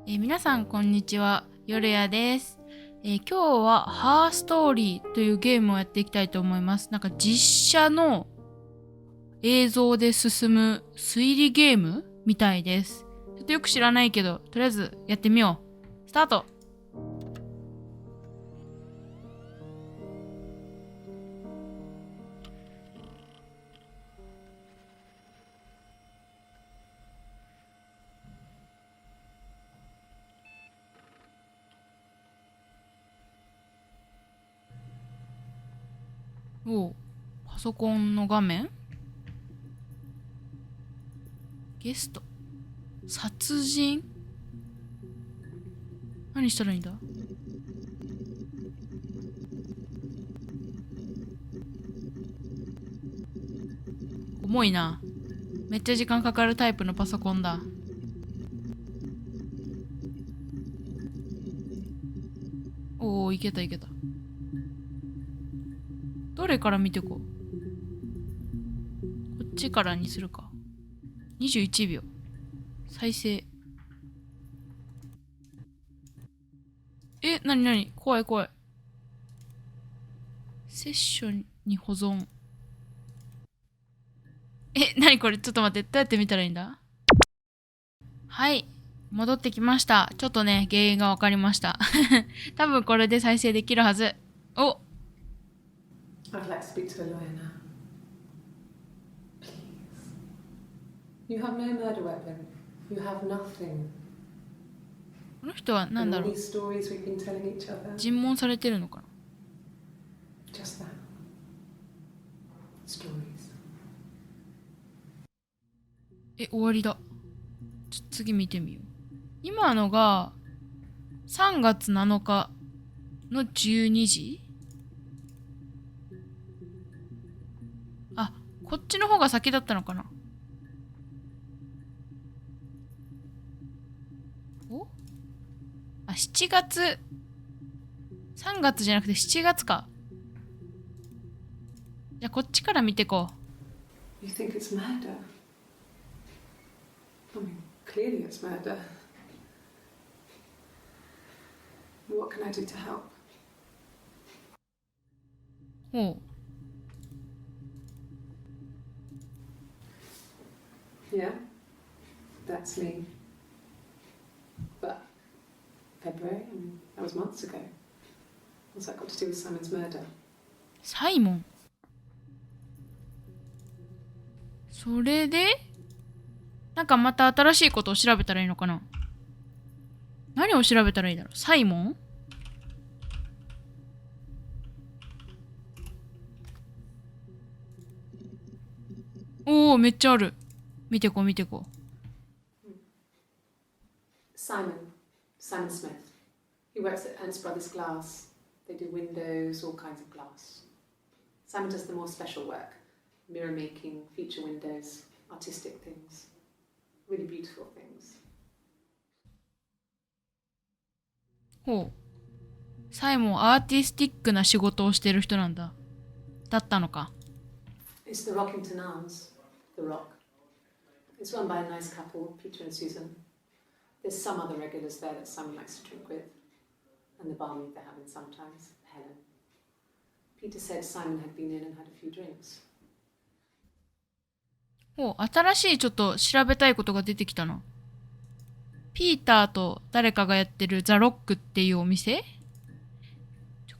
皆さんこんにちは、夜屋です。今日はハーストーリーというゲームをやっていきたいと思います。なんか実写の映像で進む推理ゲームみたいです。ちょっとよく知らないけど、とりあえずやってみよう。スタート。おう、パソコンの画面、ゲスト、殺人、何したらいいんだ？重いな。めっちゃ時間かかるタイプのパソコンだ。おお、いけたいけた。どれから見てこう。こっちからにするか。21秒。再生。なになに、怖い怖い。セッションに保存。なにこれ、ちょっと待って。どうやって見たらいいんだ？はい。戻ってきました。ちょっとね、原因がわかりました。多分これで再生できるはず。お、 I'd like to speak to a lawyer now. Please. You have no murder weapon. You have nothing. この人は何 And だ all ろう。 these stories we've been telling each other. 尋問されてるのかな。 Just that. Stories. 終わりだ。次見てみよう。今のが3月7日の12時。あ、こっちの方が先だったのかな。お、あ、7月。3月じゃなくて7月か。じゃあこっちから見てこう。 You think it's murder? I mean, clearly it's murder. What can I do to help? ほう。 Yeah, that's me. But February, I mean, that was months ago. What's that got to do with Simon's murder? サイモン。それでなんかまた新しいことを調べたらいいのかな。何を調べたらいいだろう。サイモン。おお、めっちゃある。見てこう見てこう。 Simon Smith. He works at Ernst Brothers Glass. They do windows, all kinds of glass. Simon does the more special work, mirror making, feature windows, artistic things, really beautiful things. ほう。サイモン、アーティスティックな仕事をしてる人なんだ。だったのか。It's the Rockington Arms, the Rock. It's run by a nice couple, Peter and Susan. There's some other regulars there that Simon likes to drink with, and the barmaid they're having sometimes, Helen. Peter said Simon had been in and had a few drinks. ほう、新しいちょっと調べたいことが出てきたな。ピーターと誰かがやってるザ・ロックっていうお店？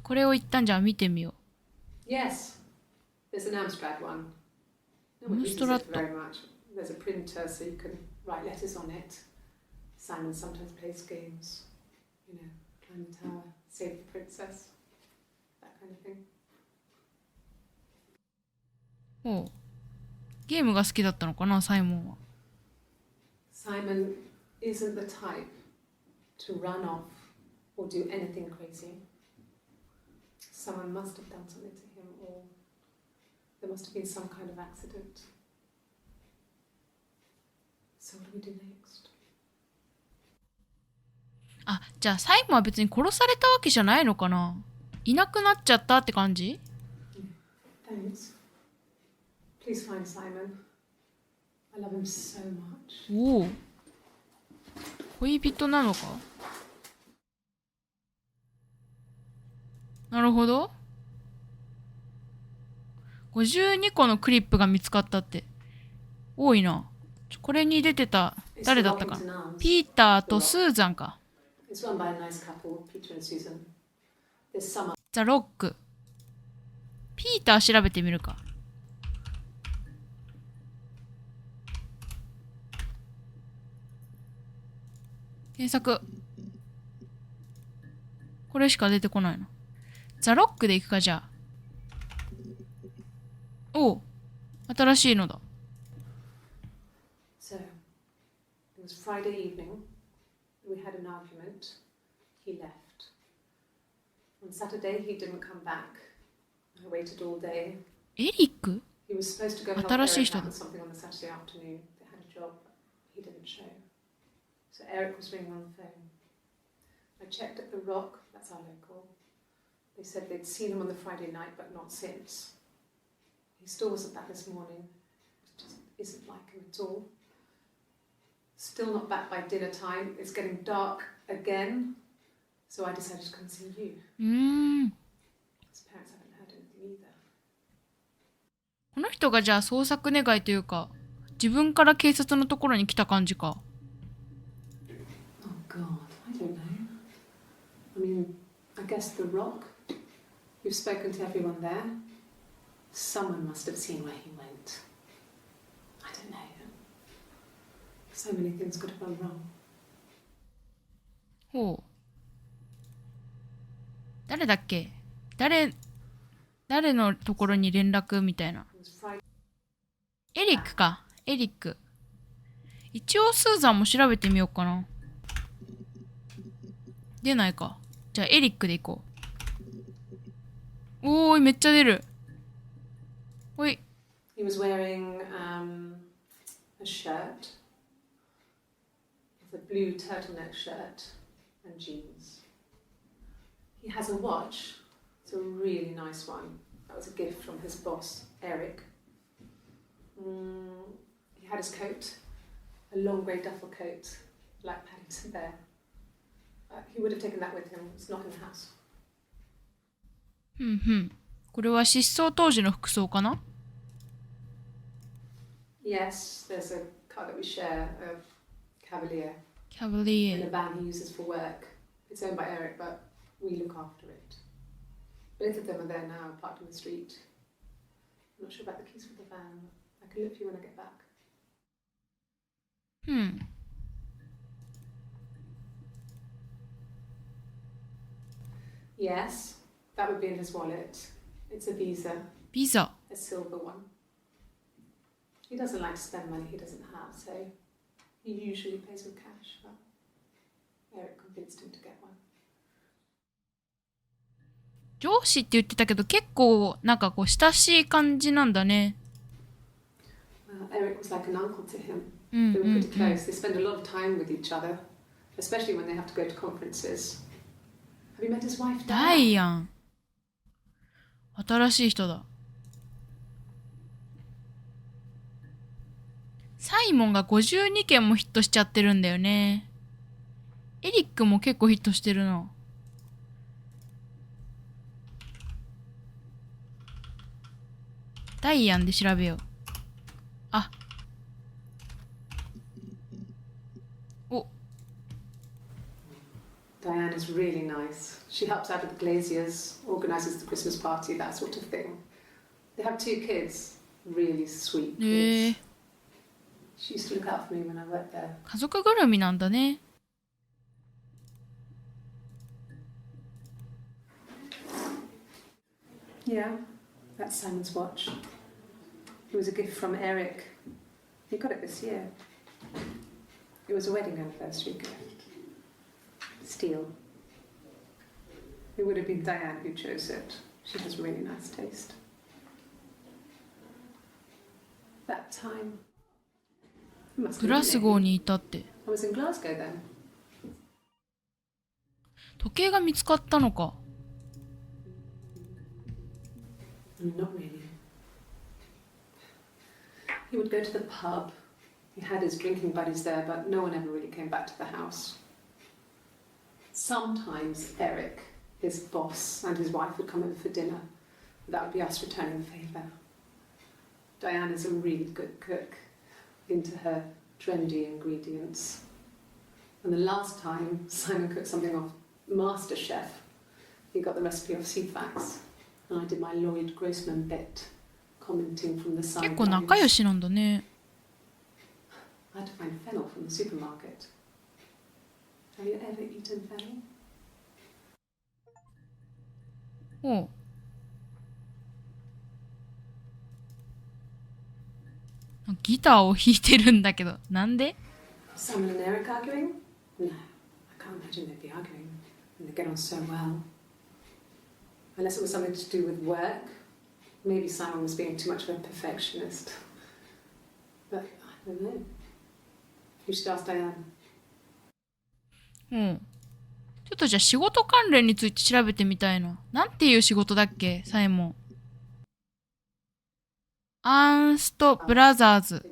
これを一旦じゃあ見てみよう。Yes, there's an Amstrad one. No one uses it very much. There's a printer so you can write letters on it. Simon sometimes plays games. You know, climb the tower, save the princess. That kind of thing. ほう。ゲームが好きだったのかな、サイモンは。Simon isn't the type to run off or do anything crazy. Someone must have done something to him, or there must have been some kind of accident. So what do we do next? あ、じゃあサイモンは別に殺されたわけじゃないのかな。いなくなっちゃったって感じ？ Thanks. Please find Simon. I love him so much. おお。恋人なのか。なるほど。52個のクリップが見つかったって。多いな。これに出てた、誰だったかな。ピーターとスーザンか。ザ・ロック。ピーター調べてみるか。検索。これしか出てこないの。ザ・ロックで行くか、じゃあ。おう。新しいのだ。So, it was Friday evening. We had an argument. He left. On Saturday, he didn't come back. I waited all day. エリック He was supposed to go help 新しい Eric 人 out だ。 with something on the Saturday afternoon. They had a job, but he didn't show. So Eric was ringing on the phone. I checked at the Rock, that's our local. They said they'd seen him on the Friday night, but not since. He still wasn't back this morning. It just isn't like him at all. Still not back by dinner time. It's getting dark again. So I decided to come and see you. His parents haven't heard anything either. この人がじゃあ捜索願いというか、自分から警察のところに来た感じか。Oh God, I don't know. I mean, I guess the Rock. You've spoken to everyone there. Someone must have seen where he went. I don't know. So many things could have gone wrong. ほう。誰だっけ。誰のところに連絡みたいな。It was Friday. エリックか。エリック。一応スーザンも調べてみようかな。出ないか。じゃあエリックで行こう。おーい、めっちゃ出る。ほい。He was wearing a shirt. A blue turtleneck shirt and jeans. He has a watch. It's a really nice one. That was a gift from his boss, Eric. He had his coat, a long grey duffel coat, like Paddington Bear. He would have taken that with him. It's not in the house. これは失踪当時の服装かな。 Yes, there's a car that we share, a Cavalier. キャブリ In a エ。van he uses for work. It's owned by Eric, but we look after it. Both of them are there now, parked in the street. I'm not sure about the keys for the van. I can look for you when I get back. Yes, that would be in his wallet. It's a Visa, ビザ。 a silver one. He doesn't like to spend money he doesn't have, so he usually pays with cash, but Eric convinced him to get one. 上司って言ってたけど結構なんかこう親しい感じなんだね。Eric was like an uncle to him. They were pretty close. They spend a lot of time with each other, especially when they have to go to conferences. Have you met his wife? ダイアン。新しい人だ。サイモンが52件もヒットしちゃってるんだよね。エリックも結構ヒットしてるな。ダイアンで調べよう。あ。お。Diane is really nice. She helps out with the Glaziers, organises the Christmas party, that sort of thing. They have 2 kids, really sweet kids. She used to look out for me when I worked there. 家族ぐるみなんだね。Yeah, that's Simon's watch. It was a gift from Eric. He got it this year. It was a wedding anniversary gift. Steel. It would have been Diane who chose it. She has really nice taste. That time. グラスゴーにいたって。 I was in Glasgow then. 時計が見つかったのか。Not really. He would go to the pub. He had his drinking buddies there, but no one ever really came back to the house. Sometimes Eric, his boss, and his wife would come over for dinner. That would be us returning the favour. Diana's a really good cook, into her trendy ingredients. And the last time Simon cooked something off MasterChef, he got the recipe off CFAX, and I did my Lloyd Grossman bit, commenting from the 結構仲良しなんだね。I had to find fennel from the supermarket. Have you ever eaten fennel? おう。ギターを弾いてるんだけど、なんで？ Simon and Eric arguing? No, I can't imagine they'd be arguing. And they get on so well. Unless it was something to do with work. Maybe Simon was being too much of a perfectionist. But I don't know. You should ask Diane. うん。ちょっとじゃあ仕事関連について調べてみたいな。なんていう仕事だっけ、サイモン。アーンストブラザーズ。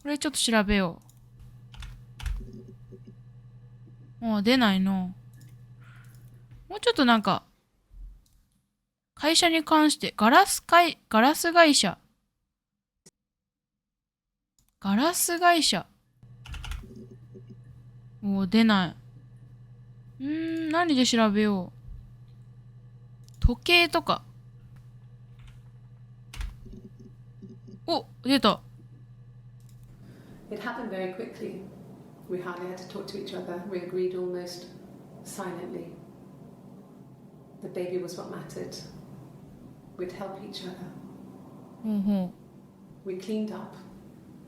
これちょっと調べよう。もう出ないの。もうちょっとなんか、会社に関して、ガラス会社。ガラス会社。もう出ない。何で調べよう。時計とか。お、出た。It happened very quickly. We hardly had to talk to each other. We agreed almost silently. The baby was what mattered. We'd help each other. ほうほ We cleaned up.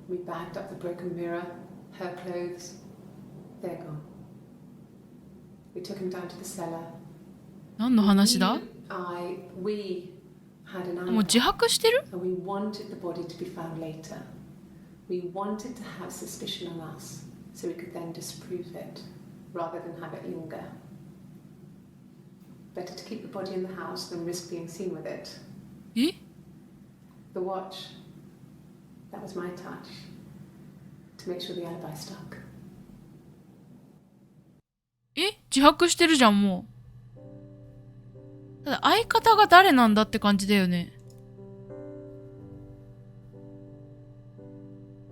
We bagged up the broken mirror, her clothes. They're gone. We took him down to the cellar. う。何の話だ？ We had an もう自 alibi. 白してる？ And we wanted the body to be found later. We wanted to have suspicion on us, so we could then disprove it, rather than have it linger. Better to keep the body in the house than risk being seen with it. え？ The watch, that was my touch, to make sure the alibi stuck. 自白してるじゃん、もう。ただ相方が誰なんだって感じだよね。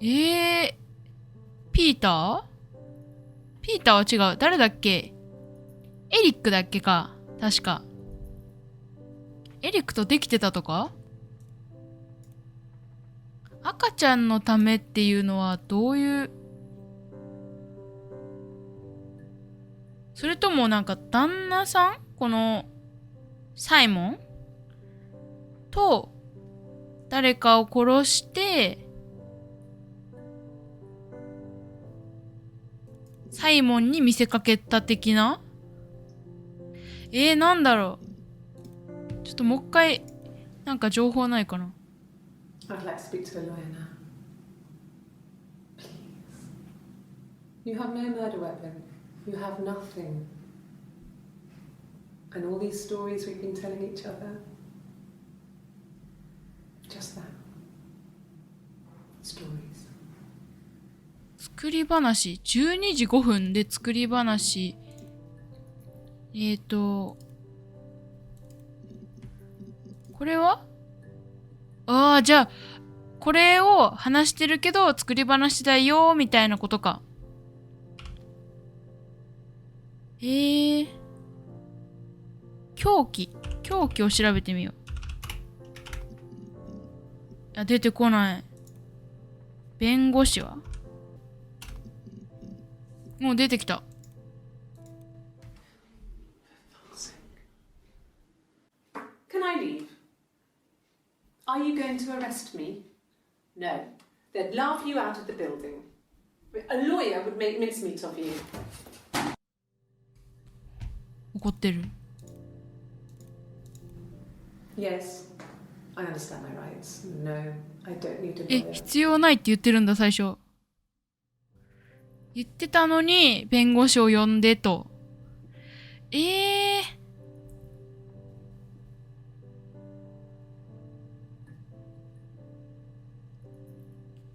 ピーターは違う。誰だっけ？エリックだっけか。確か。エリックとできてたとか？赤ちゃんのためっていうのはどういう、それともなんか旦那さん？このサイモンと誰かを殺してサイモンに見せかけた的な？なんだろう。ちょっともう一回なんか情報ないかな。I'd like to speak to a lawyer now. Please. You have no murder weapon. You have nothing. And all these stories we've been telling each other. Just that. Stories. 作り話。12時5分で作り話。これは？じゃあ、これを話してるけど作り話だよみたいなことか。凶器を調べてみよう。出てこない。弁護士は？もう出てきた。Can I leave? Are you going to arrest me? No. They'd laugh you out of the building. A lawyer would make mincemeat of you. 怒ってる。Yes, I understand my rights. No, I don't need a lawyer. 必要ないって言ってるんだ、最初。言ってたのに、弁護士を呼んでと。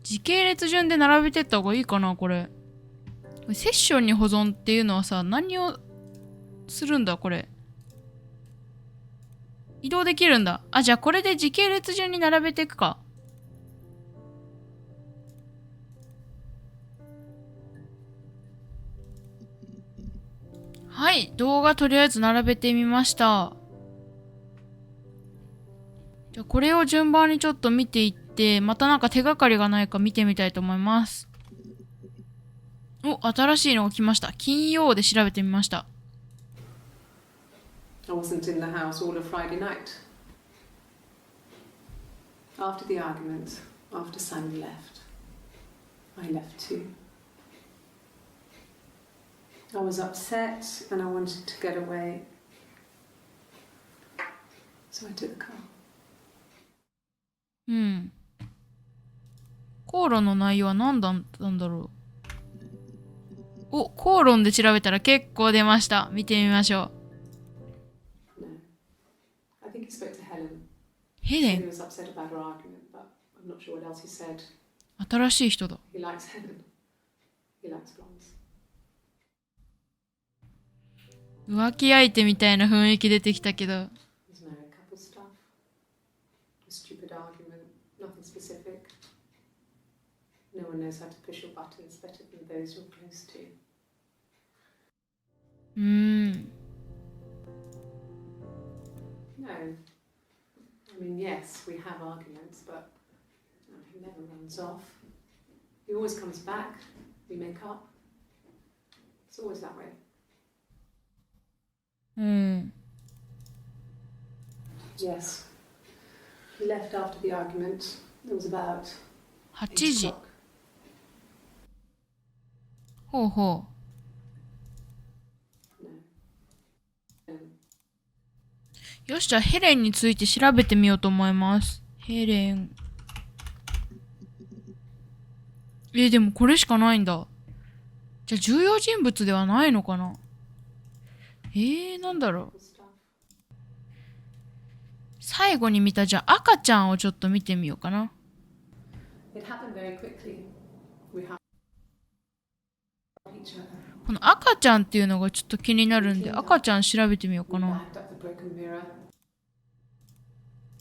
時系列順で並べてった方がいいかな、これ。セッションに保存っていうのはさ、何をするんだ、これ。移動できるんだ。あ、じゃあこれで時系列順に並べていくか。はい、動画とりあえず並べてみました。じゃあこれを順番にちょっと見ていって、またなんか手がかりがないか見てみたいと思います。お、新しいのが来ました。金曜で調べてみました。I wasn't in the house all of Friday night. After the argument, after Simon left, I left too. I was upset and I wanted to get away. So I took the car. うん。口論の内容は何だったんだろう。お、口論で調べたら結構出ました。見てみましょう。No. I think he spoke to Helen. ヘレ He ン。 was upset about her argument, but I'm not sure what else he said. 新しい人だ。He likes Helen. He likes blondes. 浮気相手みたいな雰囲気出てきたけど。There's married couple stuff. A stupid argument, nothing specific. No one knows how to push your buttons better than those you're close to. No. I mean, yes, we have arguments, but he never runs off. He always comes back. We make up. It's always that way. うん。Yes. He left after the argument. It was about 8 8時。 o'clock. ほうほ No. う。よし、じゃあヘレンについて調べてみようと思います。ヘレン。でもこれしかないんだ。じゃあ重要人物ではないのかな。なんだろう。最後に見たじゃあ赤ちゃんをちょっと見てみようかな。It happened very quickly. We have each other. この赤ちゃんっていうのがちょっと気になるんで赤ちゃん調べてみようか We な。 bagged up the broken mirror.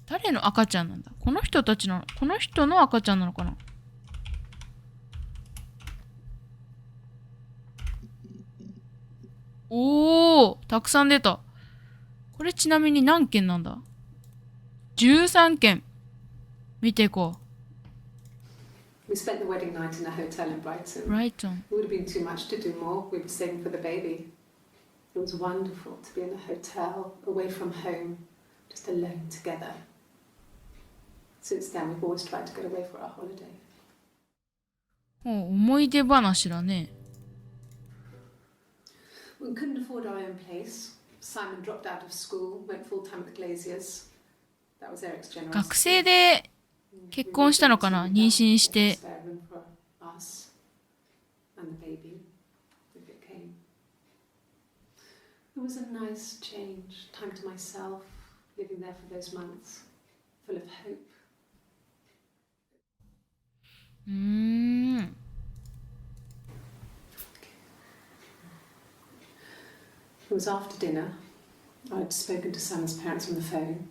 誰の赤ちゃんなんだ。この人たちの、この人の赤ちゃんなのかな。おー、たくさん出た。これちなみに何件なんだ。13件。見ていこ We spent the wedding night in a hotel in Brighton. う。ブライトン。 It would have been too much to do more. We were saving for the baby. It was wonderful to be in a hotel, away from home, just alone together. Since then, we've always tried to get away for our holiday. 思い出話だね。 We couldn't afford our own place. Simon dropped out of school, went full-time at the Glaziers. That was Eric's generosity. 学生で結婚したのかな。妊娠して。Spare room for us and the baby, if it came. It was a nice change, time to myself, living there for those months, full of hope. It was after dinner. I'd spoken to Simon's parents on the phone.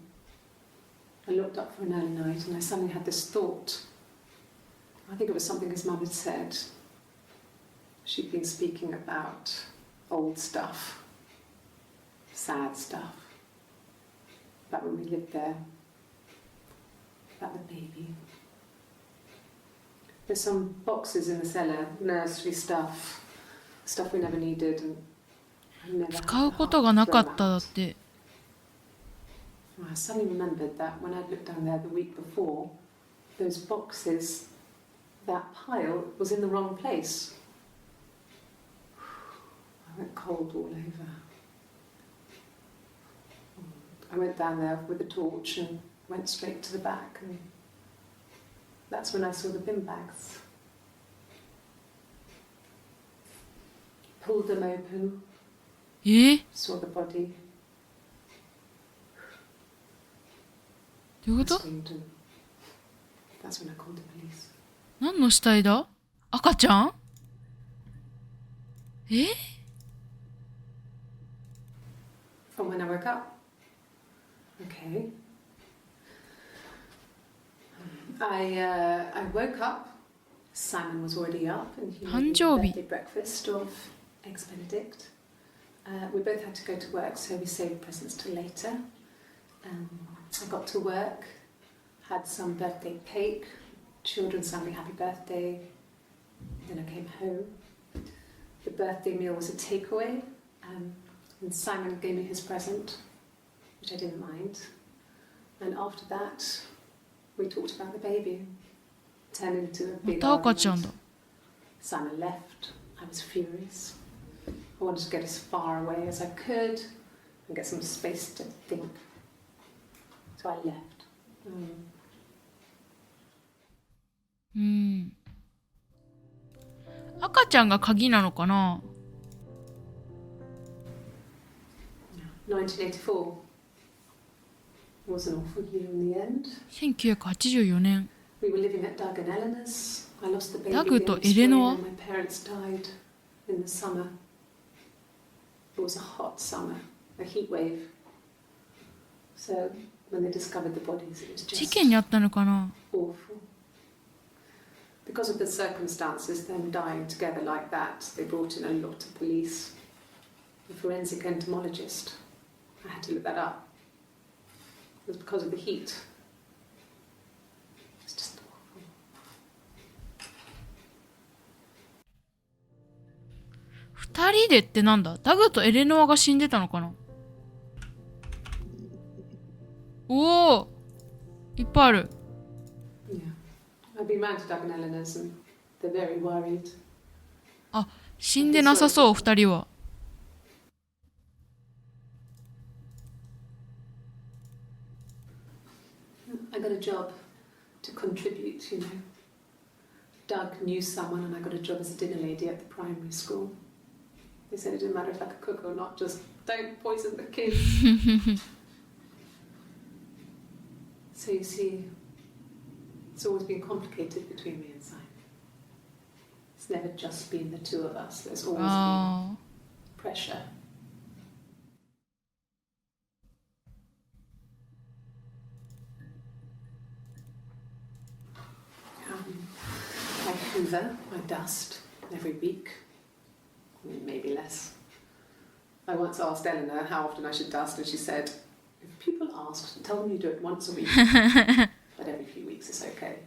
I looked up for an early night and I suddenly had this thought. I think it was something his mum had said. She'd been speaking about old stuff, sad stuff, about when we lived there, about the baby. There's some boxes in the cellar, nursery stuff, stuff we never needed and never had 使う the こ heart と to がなか throw っただっ out. て。 I suddenly remembered that when I'd looked down there the week before, those boxes, that pile was in the wrong place. I went cold all over. I went down there with a torch and went straight to the back, and that's when I saw the bin bags. Pulled them open, saw the body. どういうこ I と。 screamed and that's when I called the police. 何の死体だ？赤ちゃん？え？ From when I woke up. Okay. I woke up. Simon was already up, and he made me a birthday breakfast of eggs Benedict. We both had to go to work, so we saved presents till later. I got to work, had some birthday cake. Children sang me happy birthday. Then I came home. The birthday meal was a takeaway, and Simon gave me his present, which I didn't mind. And after that, we talked about the baby. Turned into a big argument. Simon left. I was furious. I wanted to get as far away as I could and get some space to think. So I left. 赤ちゃんが鍵なのかな？ 1984 was an awful year in the end. 1984年。We were living at Doug and Eleanor's. I lost the baby ダグと in エレノア？ spring and my parents died in the summer. It was a hot summer, a heat wave. So when they discovered the bodies, it was 事 just 件にあったのかな？ awful. Because of the circumstances, them dying together like that, they brought in a lot of police. A forensic entomologist. I had to look that up. It was because of the heat. It's just awful. 二人でってなんだ？ダグとエレノアが死んでたのかな？おお、いっぱいある。Yeah. I've been round to Doug and Eleanor's and they're very worried. あ、死んでなさそう、二人は。I got a job to contribute, you know. Doug knew someone and I got a job as a dinner lady at the primary school. They said it didn't matter if I could cook or not, just don't poison the kids. So you see, it's always been complicated between me and Simon. It's never just been the two of us. There's always been pressure. I hoover, I dust every week, maybe less. I once asked Eleanor how often I should dust, and she said, if people asked, tell them you do it once a week, but every few weeks is okay.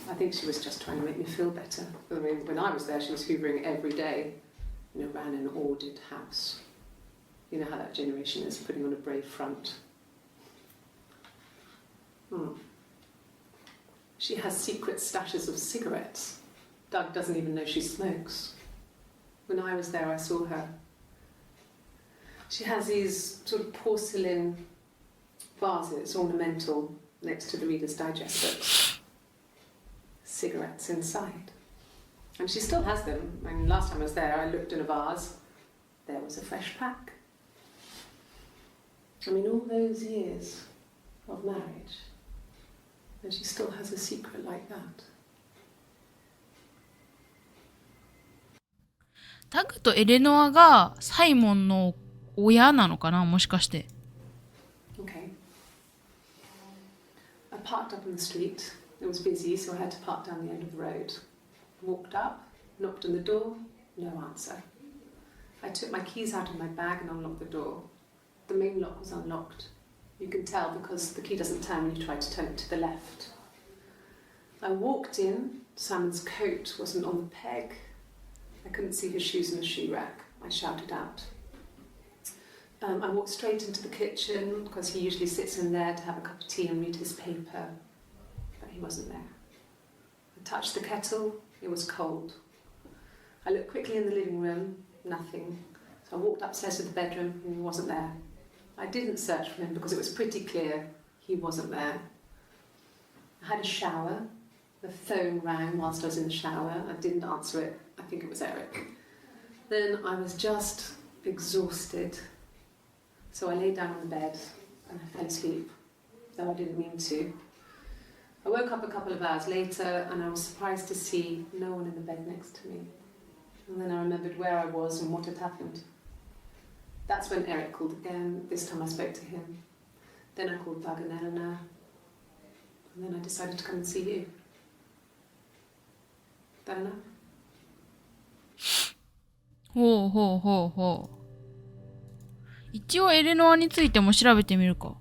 I think she was just trying to make me feel better. I mean, when I was there, she was hoovering every day, you know, ran an ordered house. You know how that generation is, putting on a brave front. She has secret stashes of cigarettes. Doug doesn't even know she smokes. When I was there, I saw her. She has these sort of porcelain vases, ornamental, next to the Reader's Digest books. Cigarettes inside. And she still has them. I mean, last time I was there, I looked in a vase. There was a fresh pack. I mean, all those years of marriage, and she still has a secret like that. タグとエレノアがサイモンの親なのかな、もしかして。Okay. I parked up on the street. It was busy, so I had to park down the end of the road. Walked up, knocked on the door, no answer. I took my keys out of my bag and unlocked the door. The main lock was unlocked. You can tell because the key doesn't turn when you try to turn it to the left. I walked in. Simon's coat wasn't on the peg. I couldn't see his shoes in the shoe rack. I shouted out. I walked straight into the kitchen because he usually sits in there to have a cup of tea and read his paper. But he wasn't there. I touched the kettle. It was cold. I looked quickly in the living room. Nothing. So I walked upstairs to the bedroom and he wasn't there. I didn't search for him because it was pretty clear he wasn't there. I had a shower. The phone rang whilst I was in the shower. I didn't answer it. I think it was Eric. Then I was just exhausted. So I lay down on the bed and I fell asleep, though I didn't mean to. I woke up a couple of hours later and I was surprised to see no one in the bed next to me. And then I remembered where I was and what had happened. That's when Eric called again. This time I spoke to him. Then I called Doug and Eleanor. And then I decided to come and see you. That enough? ほうほうほうほう。一応エレノアについても調べてみるか。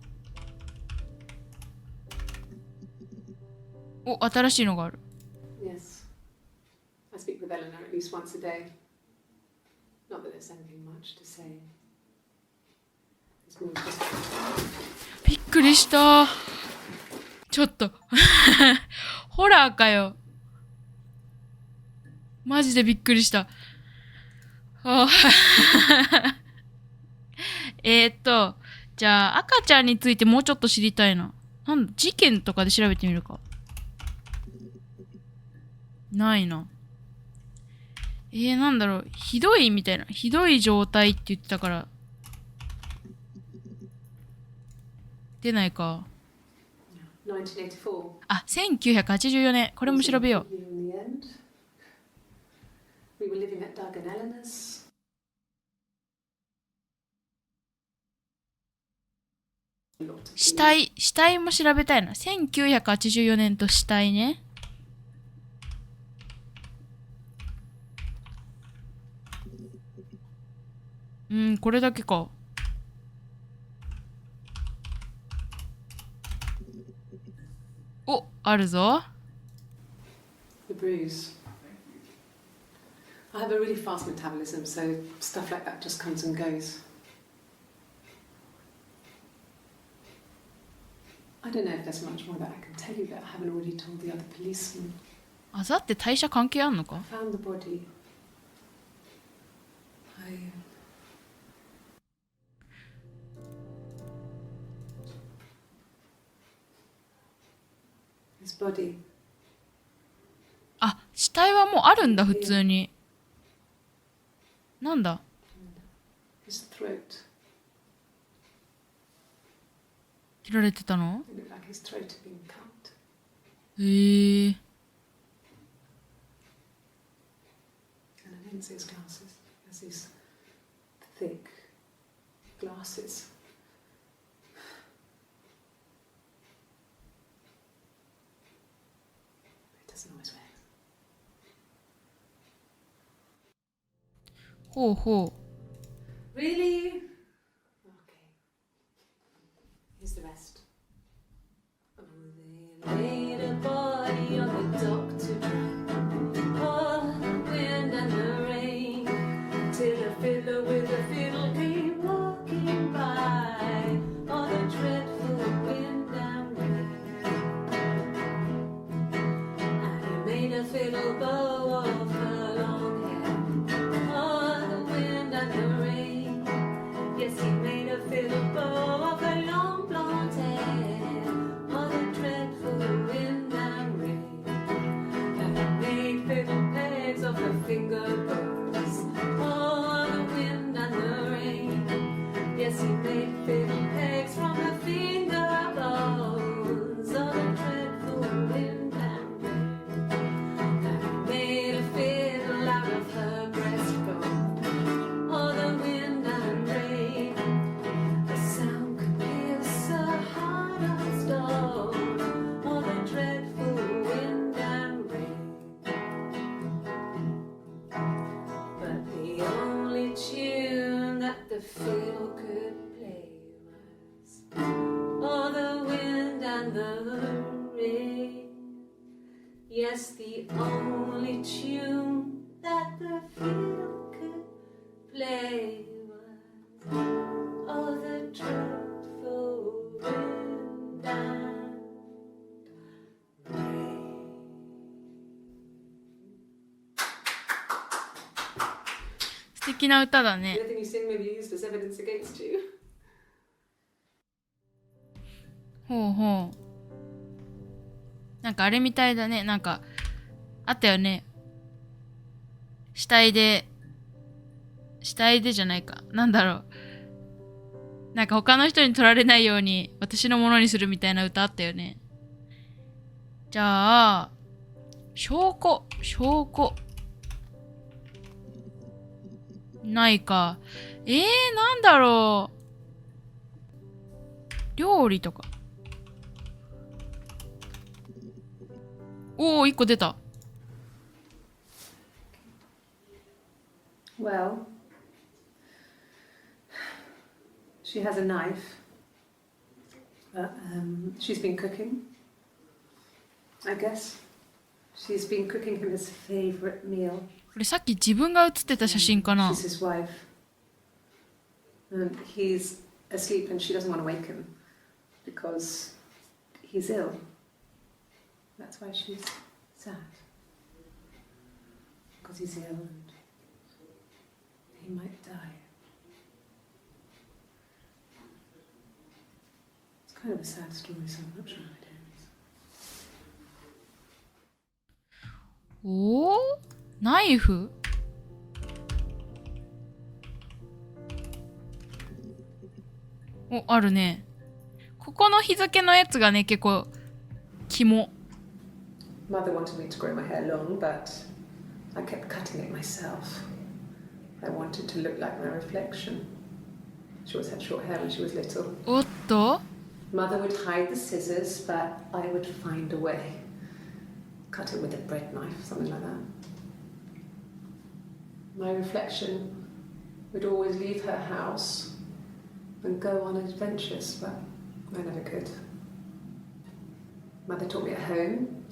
お、新しいのがある。Yes. I speak with Eleanor at least once a day. Not that there's anything much to say. It's more just... びっくりした。ちょっと。ホラーかよ。マジでびっくりした。じゃあ赤ちゃんについてもうちょっと知りたいな。なんだ、事件とかで調べてみるか。ないな。なんだろう。ひどいみたいな。ひどい状態って言ってたから。出ないか。1984. あ、1984年。これも調べよう。We were living at Doug and Eleanor's. 死体も調べたいな。1984年と死体ね。これだけか。お、あるぞ。The bruise. I have a really fast metabolism, so stuff like that just comes and goes. I don't know if there's much more that I can tell you that I haven't already told the other policemen. あざって代謝関係あんのか？ I found the body. His body. あ、死体はもうあるんだ、普通に。なんだ？ His throat. 切られてたの？ It looked like his throat had been cut. へえ。And I didn't see his glasses. There's these thick glasses. He doesn't always wear. ほうほう。Really? Okay. Here's the rest. Oh, they laid a body on the dock to dry. Oh, the wind and the rain. Till a fiddler with a fiddle came walking by. Oh, the dreadful wind and rain. And he made a fiddle bow of her long hair. Oh, the wind and the rain. Yes, he made a fiddle bow of her long blonde hair. Oh, the dreadful wind and rain. And he made fiddle pegs of her finger bows. Oh, the wind and the rain. Yes, he made fiddle pegs from her finger bows. Oh, the dreadful wind and rain. And he made a fiddle out of her breastbone. Oh, the wind and rain. The sound could pierce a heart of stone. Oh, the dreadful wind and rain. But the only tune that the fiddle could play was oh, the wind and the rain. Yes, the only tune that the fiddle could play was oh, the dreadful wind and rain. 素敵な歌だ The ね。 other thing you sing may be used as evidence against you. ほうほう。なんかあれみたいだね。なんか、あったよね。死体でじゃないか。なんだろう。なんか他の人に取られないように私のものにするみたいな歌あったよね。じゃあ、証拠。ないか。なんだろう。料理とか。おー、1個出た。Well, she has a knife. She's been cooking, I guess. She's been cooking him his favorite meal. これさっき自分が写ってた写真かな。 She's his wife. And he's asleep and she doesn't want to wake him because he's ill. That's why she's sad. Because he's ill and he might die. It's kind of a sad story, so I'm not sure how it ends. おー、ナイフ。お、あるね。ここの日付のやつがね、結構、肝。Mother wanted me to grow my hair long, but I kept cutting it myself. I wanted to look like my reflection. She always had short hair when she was little. おっと Mother would hide the scissors, but I would find a way. Cut it with a bread knife, something like that. My reflection would always leave her house and go on adventures, but I never could. Mother taught me at home,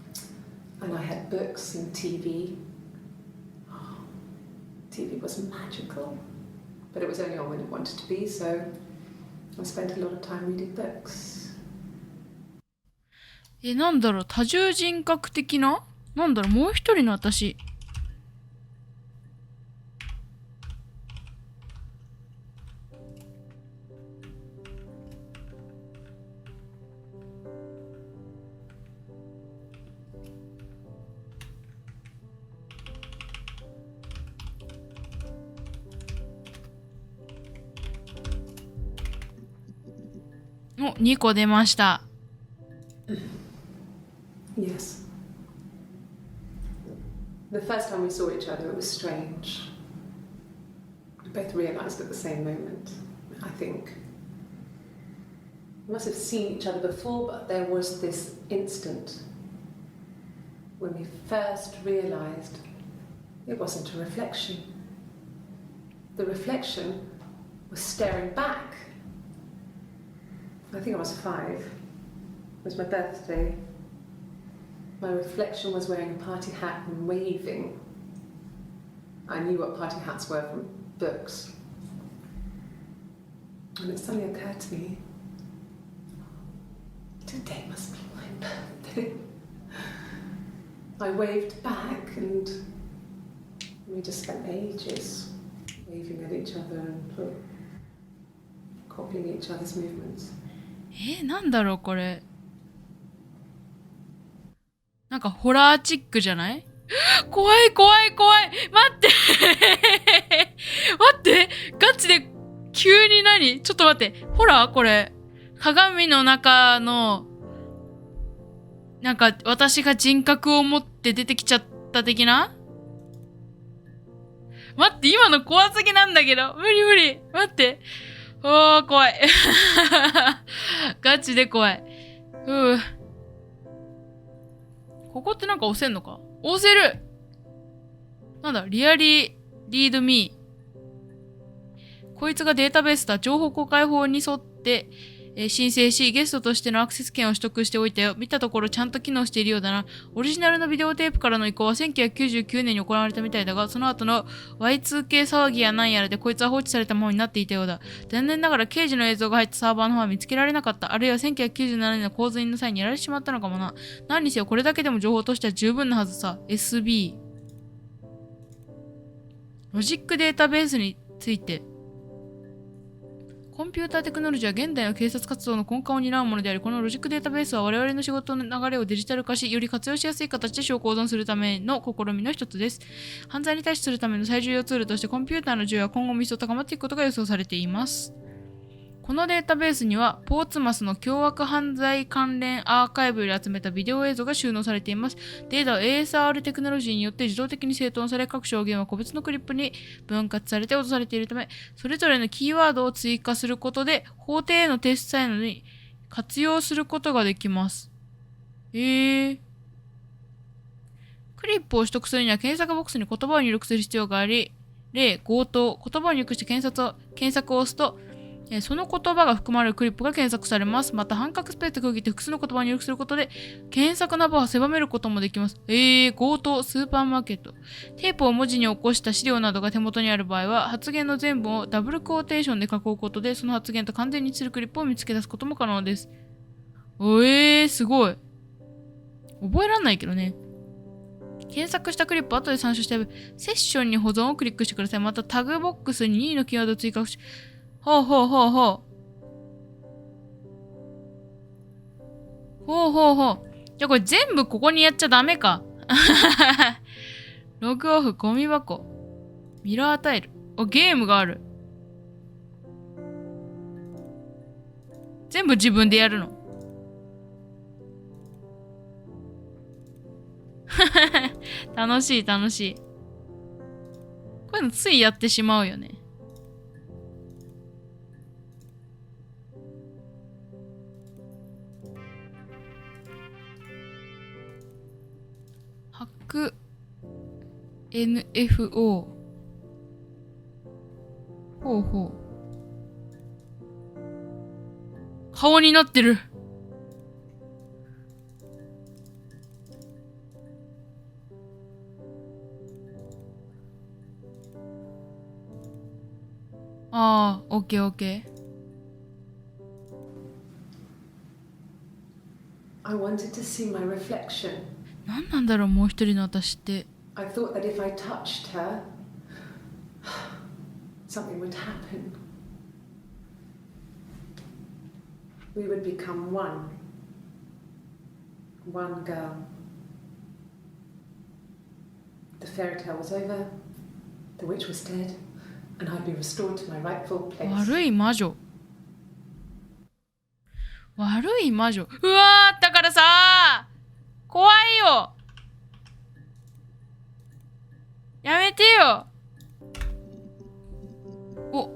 and I had books and TV. Oh, TV was magical, but it was only on when it wanted to be, so I spent a lot of time reading books. なんだろう、多重人格的ななんだろう、もう一人の私。お、2個出ました。Yes. The first time we saw each other, it was strange. We both realised at the same moment, I think. We must have seen each other before, but there was this instant when we first realised it wasn't a reflection. The reflection was staring back. I think I was 5. It was my birthday. My reflection was wearing a party hat and waving. I knew what party hats were from books. And it suddenly occurred to me, today must be my birthday. I waved back and we just spent ages waving at each other and copying each other's movements. なんだろうこれ。なんかホラーチックじゃない？怖い怖い怖い！待って待って！ガチで急に何？ちょっと待って。ホラーこれ。鏡の中のなんか私が人格を持って出てきちゃった的な？待って、今の怖すぎなんだけど。無理無理。待って。おー、怖い。ガチで怖い。ここってなんか押せんのか？押せる！なんだ、リアリーリードミー。こいつがデータベースだ。情報公開法に沿って、申請し、ゲストとしてのアクセス権を取得しておいたよ。見たところちゃんと機能しているようだな。オリジナルのビデオテープからの移行は1999年に行われたみたいだが、その後の Y2K 騒ぎやなんやらでこいつは放置されたままになっていたようだ。残念ながら刑事の映像が入ったサーバーの方は見つけられなかった。あるいは1997年の洪水の際にやられてしまったのかもな。何にせよこれだけでも情報としては十分なはずさ。SB。ロジックデータベースについて。コンピューターテクノロジーは現代の警察活動の根幹を担うものであり、このロジックデータベースは我々の仕事の流れをデジタル化し、より活用しやすい形で証拠を保存するための試みの一つです。犯罪に対処するための最重要ツールとしてコンピューターの需要は今後も一層高まっていくことが予想されています。このデータベースには、ポーツマスの凶悪犯罪関連アーカイブより集めたビデオ映像が収納されています。データは ASR テクノロジーによって自動的に整頓され、各証言は個別のクリップに分割されて落とされているため、それぞれのキーワードを追加することで、法廷への提出際に活用することができます。クリップを取得するには検索ボックスに言葉を入力する必要があり、例、強盗、言葉を入力して検索を押すと、その言葉が含まれるクリップが検索されます。また、半角スペースで区切って複数の言葉を入力することで、検索の場を狭めることもできます。強盗、スーパーマーケット。テープを文字に起こした資料などが手元にある場合は、発言の全文をダブルクォーテーションで囲うことで、その発言と完全に一致するクリップを見つけ出すことも可能です。すごい。覚えらんないけどね。検索したクリップを後で参照して、セッションに保存をクリックしてください。また、タグボックスに2のキーワードを追加し、ほう。じゃあこれ全部ここにやっちゃダメか。ログオフ、ゴミ箱。ミラータイル。ゲームがある。全部自分でやるの。楽しい。こういうのついやってしまうよね。ハック NFO。ほう。顔になってる。オッケー。I wanted to see my reflection. 何なんだろう、もう一人の私って。I thought that if I touched her, something would happen. We would become one. One girl. The fairy tale was over, the witch was dead, and I'd be restored to my rightful place. 悪い魔女。うわー、だからさー、怖いよ。やめてよ。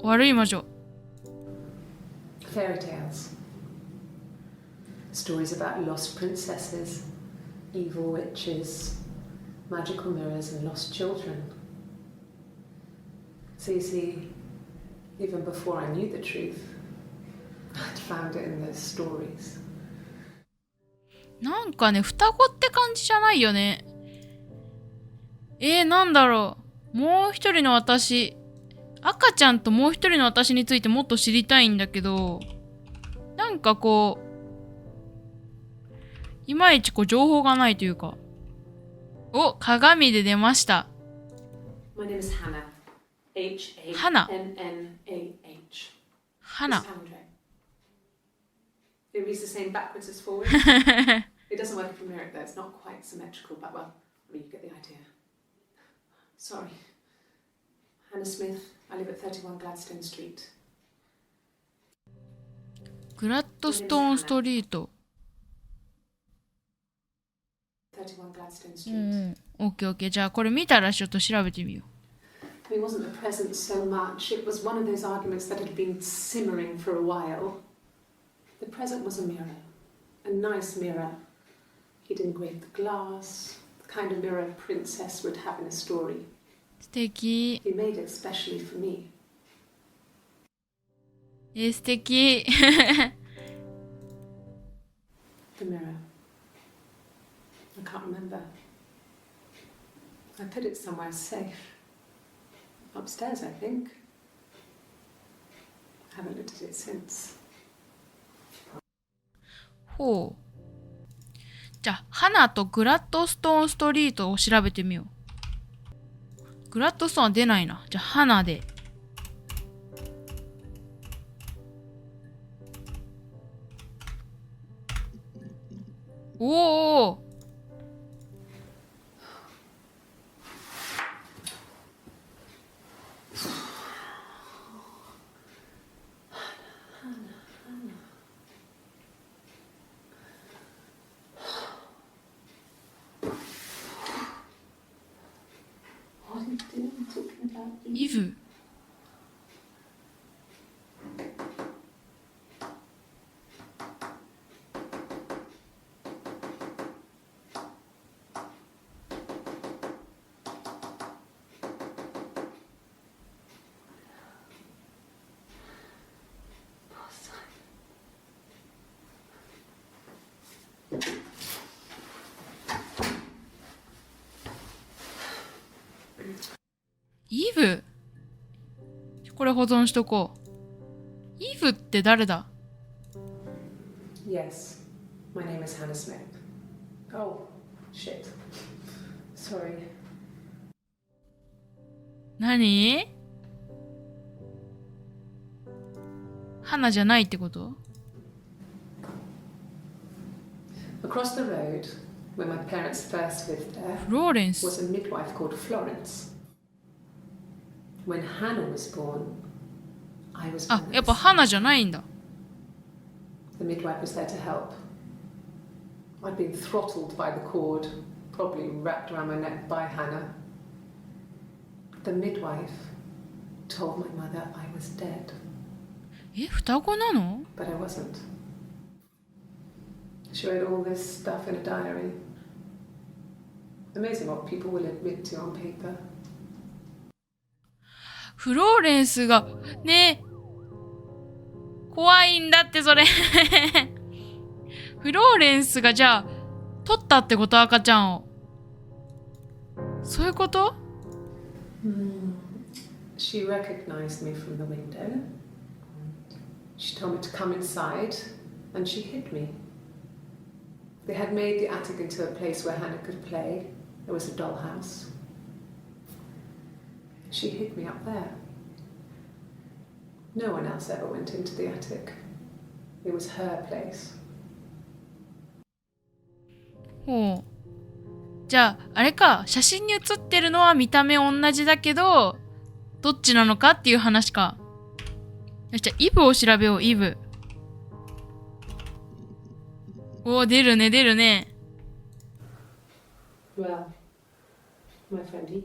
悪い魔女。Fairy tales. Stories about lost princesses, evil witches, magical mirrors, and lost children. So you see, even before I knew the truth, I'd found it in those stories. なんかね、双子って感じじゃないよね。なんだろう。もう一人の私。赤ちゃんともう一人の私についてもっと知りたいんだけど、なんかこう、いまいち情報がないというか。鏡で出ました。My name is Hannah. H-A-N-N-A-H. 花。It reads the same backwards as forwards. It doesn't work from here, though. It's not quite symmetrical, but well, I mean, you get the idea. Sorry. Hannah Smith. I live at 31 Gladstone Street. グラッドストーンストリート。31 Gladstone Street. オッケー。じゃあこれ見たらちょっと調べてみよう。 It wasn't the present so much. It was one of those arguments that had been simmering for a while. The present was a mirror. A nice mirror. He'd engraved the glass. The kind of mirror a princess would have in a story. 素敵。 He made it especially for me. 素敵。 The mirror. I can't remember. I put it somewhere safe. Upstairs, I think. I haven't looked at it since. ほう。じゃあ、花とグラッドストーンストリートを調べてみよう。グラッドストーンは出ないな。じゃあ、花で。おお。ブ？これ保存しとこう。イブって誰だ？ Yes, my name is Hannah Smith. Oh, shit. Sorry. 何？花じゃないってこと？ Across the road, where my parents first lived there, フローレン was ス。 a midwife called Florence. When Hannah was born, I was あ、やっ homeless. ぱ花じゃないんだ。The midwife was there to help. I'd been throttled by the cord, probably wrapped around my neck by Hannah. The midwife told my mother I was dead, え、双子なの？ but I wasn't. She wrote all this stuff in a diary. Amazing what people will admit to on paper. フローレンスが、ね、怖いんだってそれ。フローレンスがじゃあ、取ったってこと？赤ちゃんを。そういうこと？ She recognized me from the window. She told me to come inside, and she hid me. They had made the attic into a place where Hannah could play. There was a dollhouse. She hid me up there. No one else ever went into the attic. It was her place. ほう。じゃあ、あれか、写真に写ってるのは見た目同じだけど、どっちなのかっていう話か。よし、じゃあ、イブを調べよう、イブ。おー、出るね、出るね。Well, my friend Eve.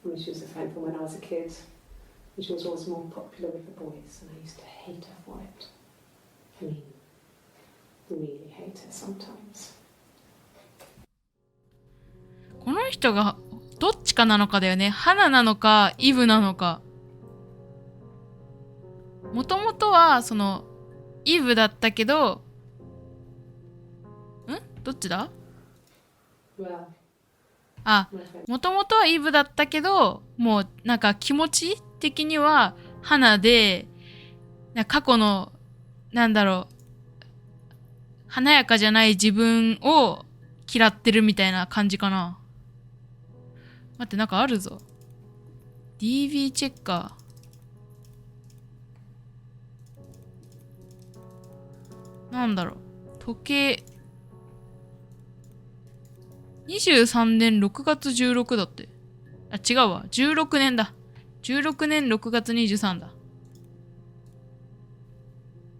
I mean, she was a friend from when I was a kid. And she was always more popular with the boys, and I used to hate her for it. I mean, really hate her sometimes. この人がどっちかなのかだよね。花なのか、イブなのか。もともとは、その、イブだったけど、どっちだ？ Well, あ、my friend. もともとはイブだったけど、もうなんか気持ち的には花で、過去の、なんだろう、華やかじゃない自分を嫌ってるみたいな感じかな。待って、なんかあるぞ。DB チェッカー。なんだろう。時計。23年6月16だって。あ、違うわ。16年だ。16年6月23だ。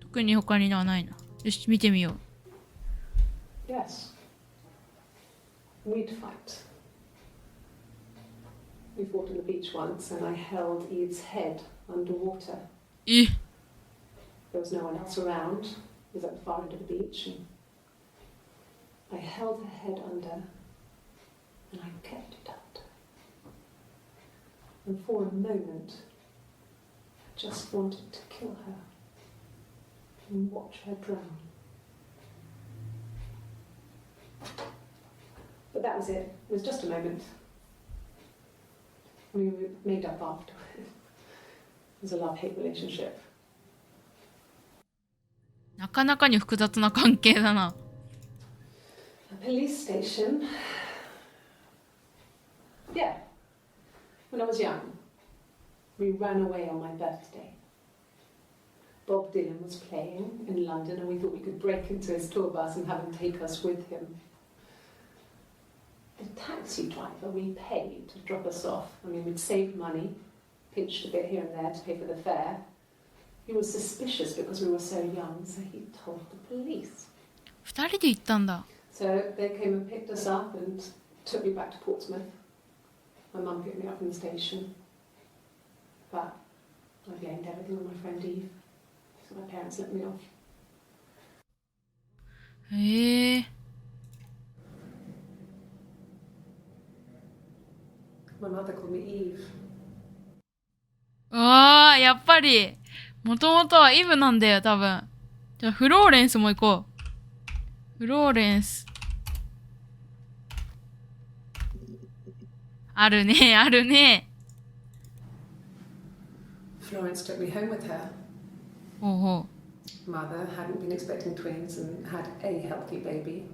特に他にはないな。よし、見てみよう。Yes. We'd fight. We fought on the beach once, and I held Eve's head underwater. え、 There was no one else around. It was at the far end of the beach, and I held her head under, and I kept it under. And for a moment, I just wanted to kill her and watch her drown. But that was it. It was just a moment. We made up after. It was a love-hate relationship. なかなかに複雑な関係だな。A police station. Yeah. When I was young, we ran away on my birthday. Bob Dylan was playing in London, and we thought we could break into his tour bus and have him take us with him. The taxi driver we paid to drop us off. I mean, we'd saved money, pinched a bit here and there to pay for the fare. He was suspicious because we were so young, so he told the police. 二人で行ったんだ。 So they came and picked us up and took me back to Portsmouth. My mum picked me up from the station. But I blamed everything on my friend Eve. So my parents let me off. へえ。 My mother called me Eve. ああ、やっぱり。もともとはイブなんだよ、多分。じゃあ、フローレンスも行こう。フローレンス。あるね、あるね。Florence took me home with her. ほうほ Mother hadn't been expecting twins and had a healthy baby.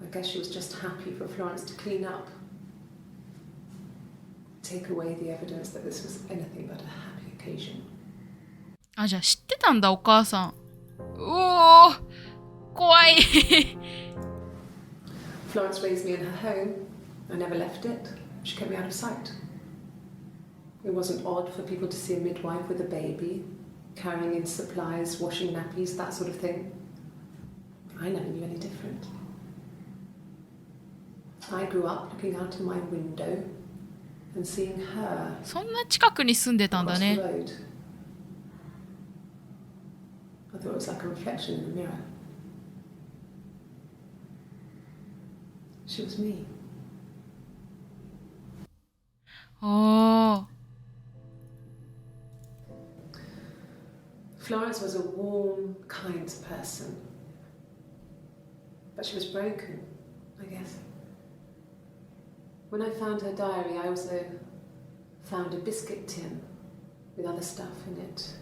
I guess she was just happy for Florence to clean up. Take away the evidence that this was anything but a happy occasion. う。あ、じゃあ知ってたんだ、お母さん。うおー、怖い。Florence raised me in her home. I never left it. She kept me out of sight. It wasn't odd for people to see a midwife with a baby, carrying in supplies, washing nappies, that sort of thing. I never knew any different. I grew up looking out of my window and seeing her そんな近くに住んでたんだ across the ね。 road. I thought it was like a reflection in the mirror. She was me. ああ。 Florence was a warm, kind person. But she was broken, I guess. When I found her diary, I also found a biscuit tin with other stuff in it.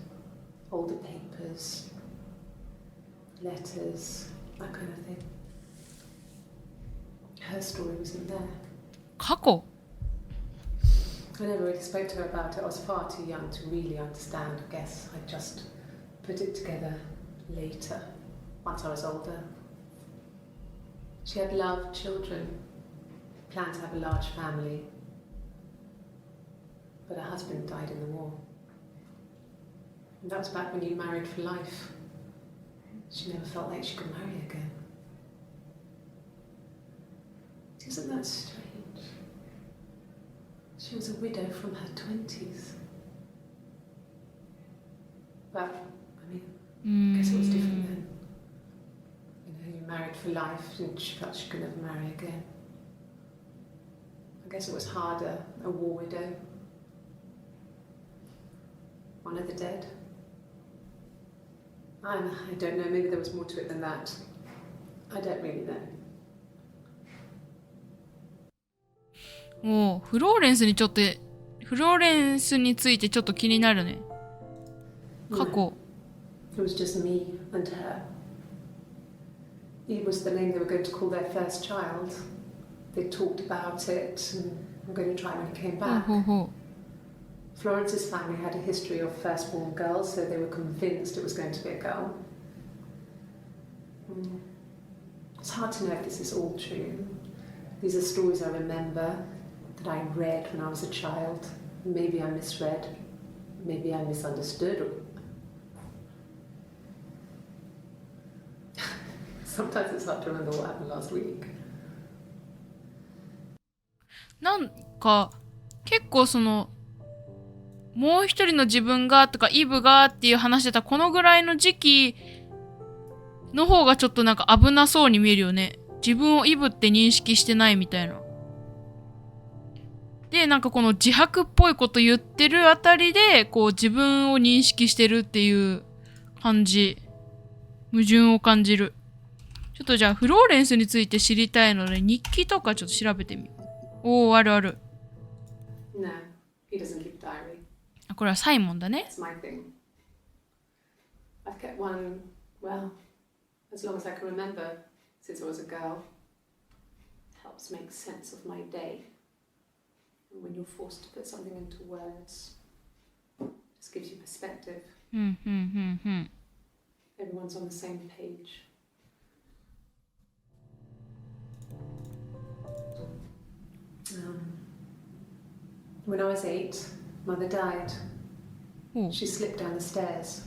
Older papers, letters, that kind of thing. Her story was in there. 過去 I never really spoke to her about it. I was far too young to really understand, I guess. I just put it together later, once I was older. She had loved children, planned to have a large family, but her husband died in the war. And that was back when you married for life. She never felt like she could marry again. Isn't that strange? She was a widow from her 20s. But, I mean, I guess it was different then. You know, you married for life and she felt she could never marry again. I guess it was harder, a war widow. One of the dead. I don't know, maybe there was more to it than that. I don't really know. もうフローレンスについてちょっと気になるね。過去。 It was just me and her. Eve was the name they were going to call their first child. They talked about it and were going to try when he came ほう back. ほうほ Florence's family had a history of firstborn girls, so they were convinced it was going to be a girl. It's hard to know if this is all true. These are stories I remember, that I read when I was a child. Maybe I misread, maybe I misunderstood. Sometimes it's hard to remember what happened last week. なんか結構そのもう一人の自分がとかイブがっていう話してたこのぐらいの時期の方がちょっとなんか危なそうに見えるよね。自分をイブって認識してないみたいな。で、なんかこの自白っぽいこと言ってるあたりで、こう自分を認識してるっていう感じ。矛盾を感じる。ちょっとじゃあフローレンスについて知りたいので日記とかちょっと調べてみる。おー、あるある。No, he doesn't keep diary. あ、これはサイモンだね。 It's my thing. I've kept one, well, as long as I can remember, since I was a girl. Helps make sense of my day. And when you're forced to put something into words, just gives you perspective. うんうんうんうん。 Everyone's on the same page. When I was 8, Mother died. Oh. She slipped down the stairs.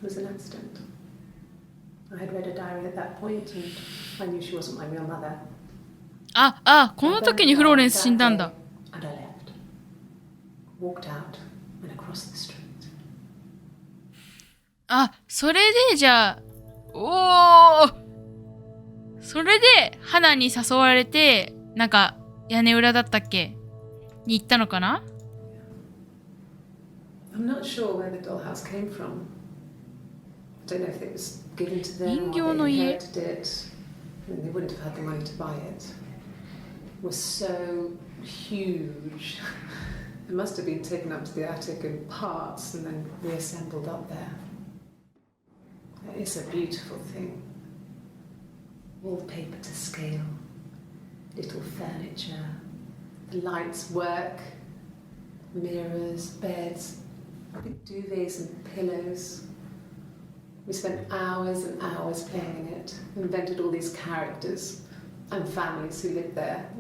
It was an accident. I had read a diary at that point and I knew she wasn't my real mother. あ、この時にフローレンス死んだんだ。 And I left. Walked out and across the street. あ、それでじゃあ、それで花に誘われて、なんか屋根裏だったっけに行ったのかな？ I'm not sure where the dollhouse came from. I don't know if it was given to them 人形 or の they 家。 inherited it. I mean, they wouldn't have had the money to buy it. It was so huge. It must have been taken up to the attic in parts and then reassembled up there. It's a beautiful thing. Wallpaper to scale, little furniture, the lights work, mirrors, beds, big duvets and pillows. We spent hours and hours playing in it, invented all these characters and families who lived there.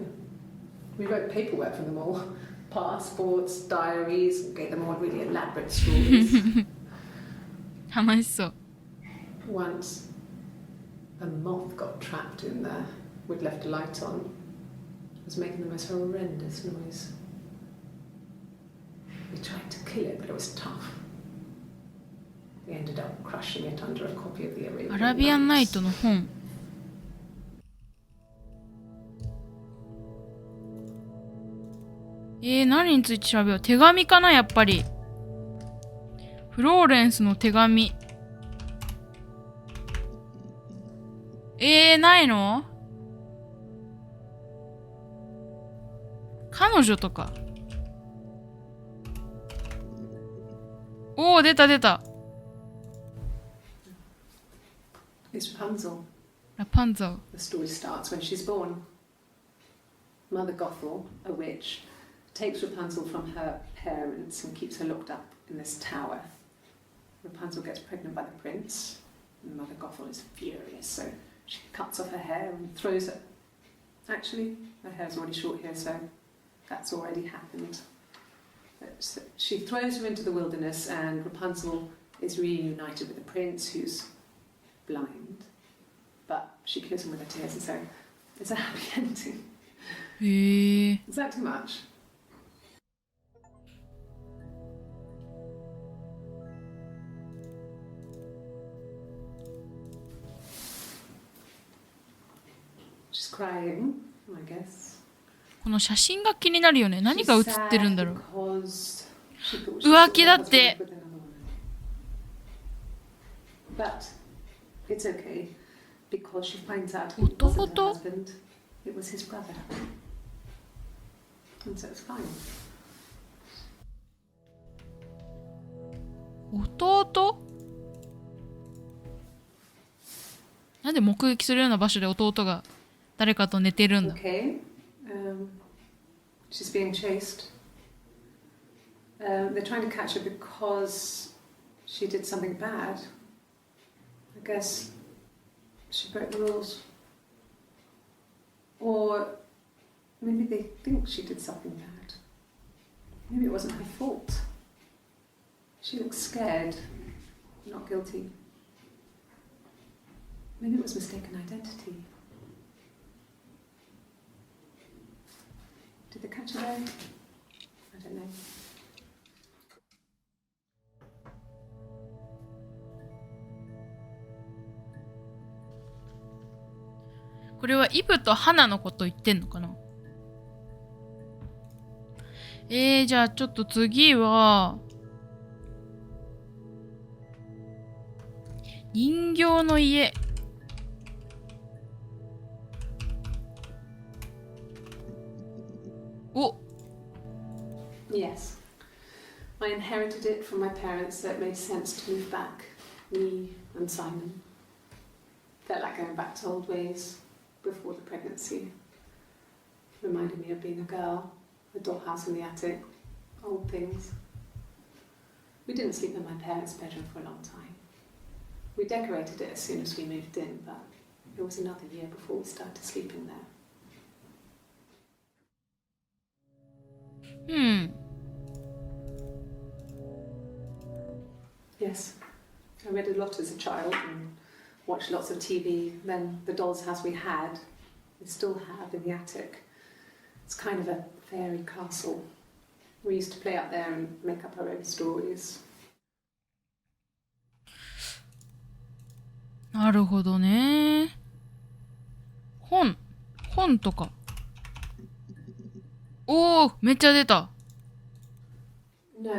We wrote paperwork for them all, passports, diaries, and gave them all really elaborate stories. 楽しそう。 Once, a moth got trapped in there. We'd left a light on. It was making the most horrendous noise. We tried to kill it, but it was tough. We ended up crushing it under a copy of the Arabian アラビアンナイト Nights. の本。何について調べよう。手紙かな、やっぱり。フローレンスの手紙。ないの？彼女とか。おー、出た出た。It's Rapunzel. ラパンツァル。 The story starts when she's born. Mother Gothel, a witch, takes Rapunzel from her parents and keeps her locked up in this tower. Rapunzel gets pregnant by the prince, and Mother Gothel is furious, so she cuts off her hair and throws it. Actually, her hair's already short here, so that's already happened. But she throws her into the wilderness, and Rapunzel is reunited with the prince, who's blind. But she kills him with her tears, and so it's a happy ending. へえ。 Is that too much? She's crying, I guess. この写真が気になるよね。何が写ってるんだろう。 Because she thought she 浮気だ saw っ her て。 husband with another woman. But it's okay because she finds out it wasn't her Ototo? husband, it was his brother. And so it's fine. 弟？なんで目撃するような場所で弟が誰かと寝てるんだ？ Okay. She's being chased. They're trying to catch her because she did something bad. I guess she broke the rules. Or maybe they think she did something bad. Maybe it wasn't her fault. She looks scared, not guilty. Maybe it was mistaken identity. Did they catch her there? I don't know. これはイブとハナのこと言ってんのかな？じゃあちょっと次は人形の家。お、 Yes. I inherited it from my parents, so it made sense to move back. Me and Simon. Felt like going back to old ways before the pregnancy. Reminded me of being a girl, a dollhouse in the attic, old things. We didn't sleep in my parents' bedroom for a long time. We decorated it as soon as we moved in, but it was another year before we started sleeping there. うん。 Yes, I read a lot as a child and watched lots of TV. Then the doll's house we had, we still have in the attic. It's kind of a fairy castle. We used to play up there and make up our own stories. なるほどね。本とか。おー、めっちゃ出た。 No,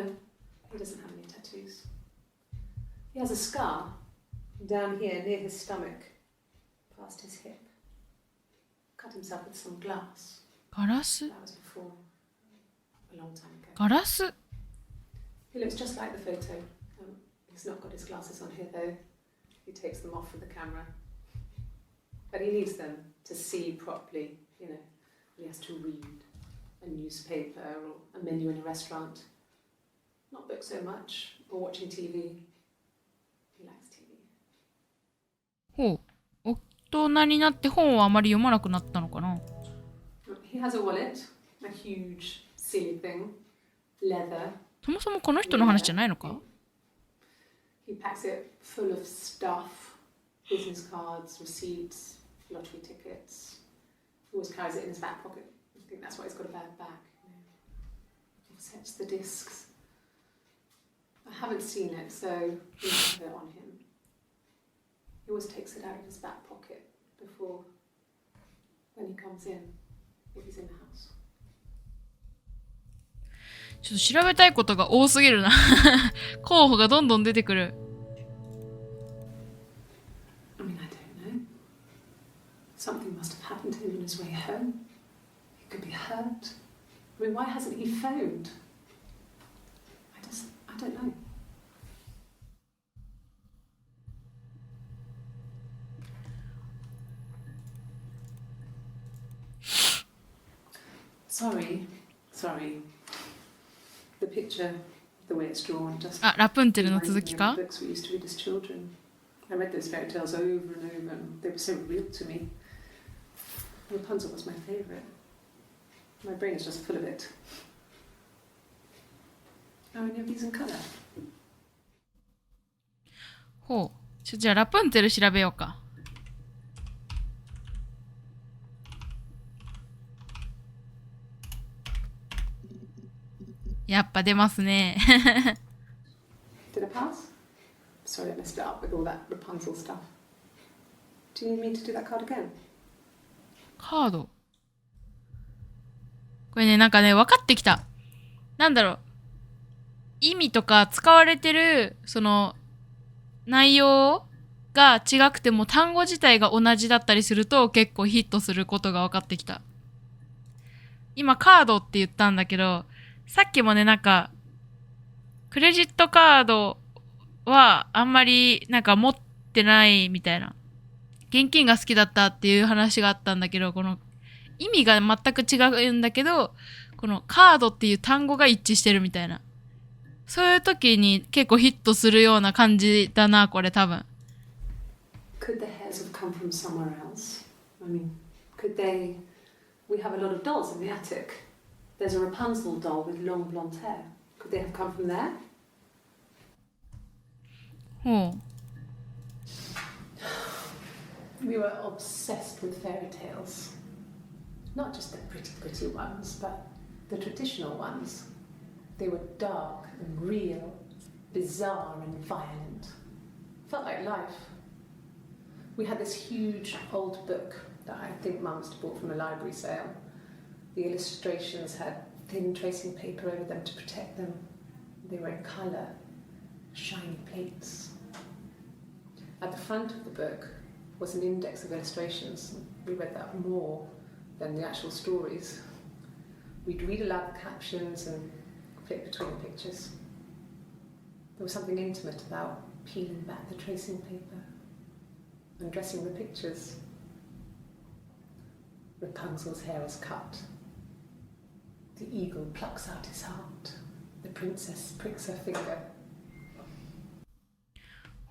he doesn't have any tattoos. He has a scar down here near his stomach, past his hip. Cut himself with some glass. ガラス？ That was before, a long time ago. ガラス He looks just like the photo. He's not got his glasses on here though. He takes them off with the camera. But he needs them to see properly, you know. He has to read a newspaper or a menu in a restaurant. Not book so much, or watching TV. He likes TV. ほう。大人になって本をあまり読まなくなったのかな。He has a wallet, a huge silly thing, leather. そもそもこの人の話じゃないのか？ He packs it full of stuff, business cards, receipts, lottery tickets. He always carries it in his back pocket. I think that's why he's got a bad back. He sets the discs. I haven't seen it, so we have it on him. He always takes it out of his back pocket before, when he comes in, if he's in the house. ちょっと調べたいことが多すぎるな。候補がどんどん出てくる。I mean, I don't know. Something must have happened to him on his way home. He could be hurt. I mean, why hasn't he phoned? I don't know. Sorry. The picture, the way it's drawn, just あ、ラプンツェルの reminds 続 me き of か？ the books we used to read as children. I read those fairy tales over and over, and they were so real to me. Rapunzel was my favourite. My brain is just full of it. Are any of these in colour? ほう。じゃあラプンツェル調べようか。やっぱ出ますね。Did I pass? Sorry, I messed it up with all that Rapunzel stuff. Do you need me to do that card again? カード。これね、なんかね、分かってきた。なんだろう。意味とか使われてる、その、内容が違くても単語自体が同じだったりすると結構ヒットすることが分かってきた。今カードって言ったんだけど、さっきもね、なんか、クレジットカードはあんまりなんか持ってないみたいな。現金が好きだったっていう話があったんだけど、この意味が全く違うんだけど、このカードっていう単語が一致してるみたいな。そういう時に結構ヒットするような感じだな、これ多分。Could the hairs have come from somewhere else? I mean, could they... We have a lot of dolls in the attic. There's a Rapunzel doll with long blonde hair. Could they have come from there? ほう。We were obsessed with fairy tales. Not just the pretty ones, but the traditional ones. They were dark and real, bizarre and violent. Felt like life. We had this huge old book that I think Mum must have bought from a library sale. The illustrations had thin tracing paper over them to protect them. They were in colour, shiny plates. At the front of the book was an index of illustrations. We read that more than the actual stories. We'd read aloud the captions and flip between the pictures. There was something intimate about peeling back the tracing paper, undressing the pictures. Rapunzel's hair is cut. The eagle plucks out his heart. The princess pricks her finger.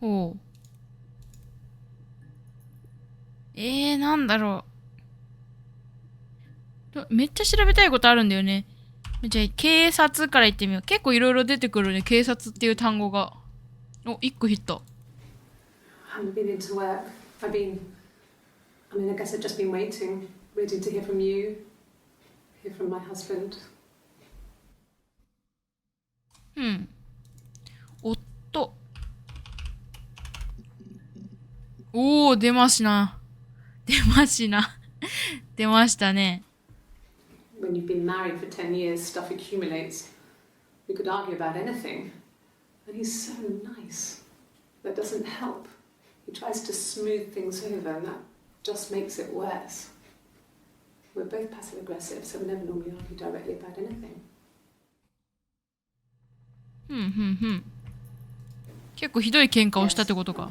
ほう。なんだろう。めっちゃ調べたいことあるんだよね。じゃあ、警察から言ってみよう。結構いろいろ出てくるね、警察っていう単語が。お、1個ヒット。I haven't been into work. I guess I've just been waiting to hear from you, hear from my husband. うん。夫。おー、出ましたね。When you've been married for 10 years, stuff accumulates. We could argue about anything. And he's so nice. That doesn't help. He tries to smooth things over, and that just makes it worse. We're both passive aggressive, so we never normally argue directly about anything. ふんふんふん。結構ひどい喧嘩をしたってことか。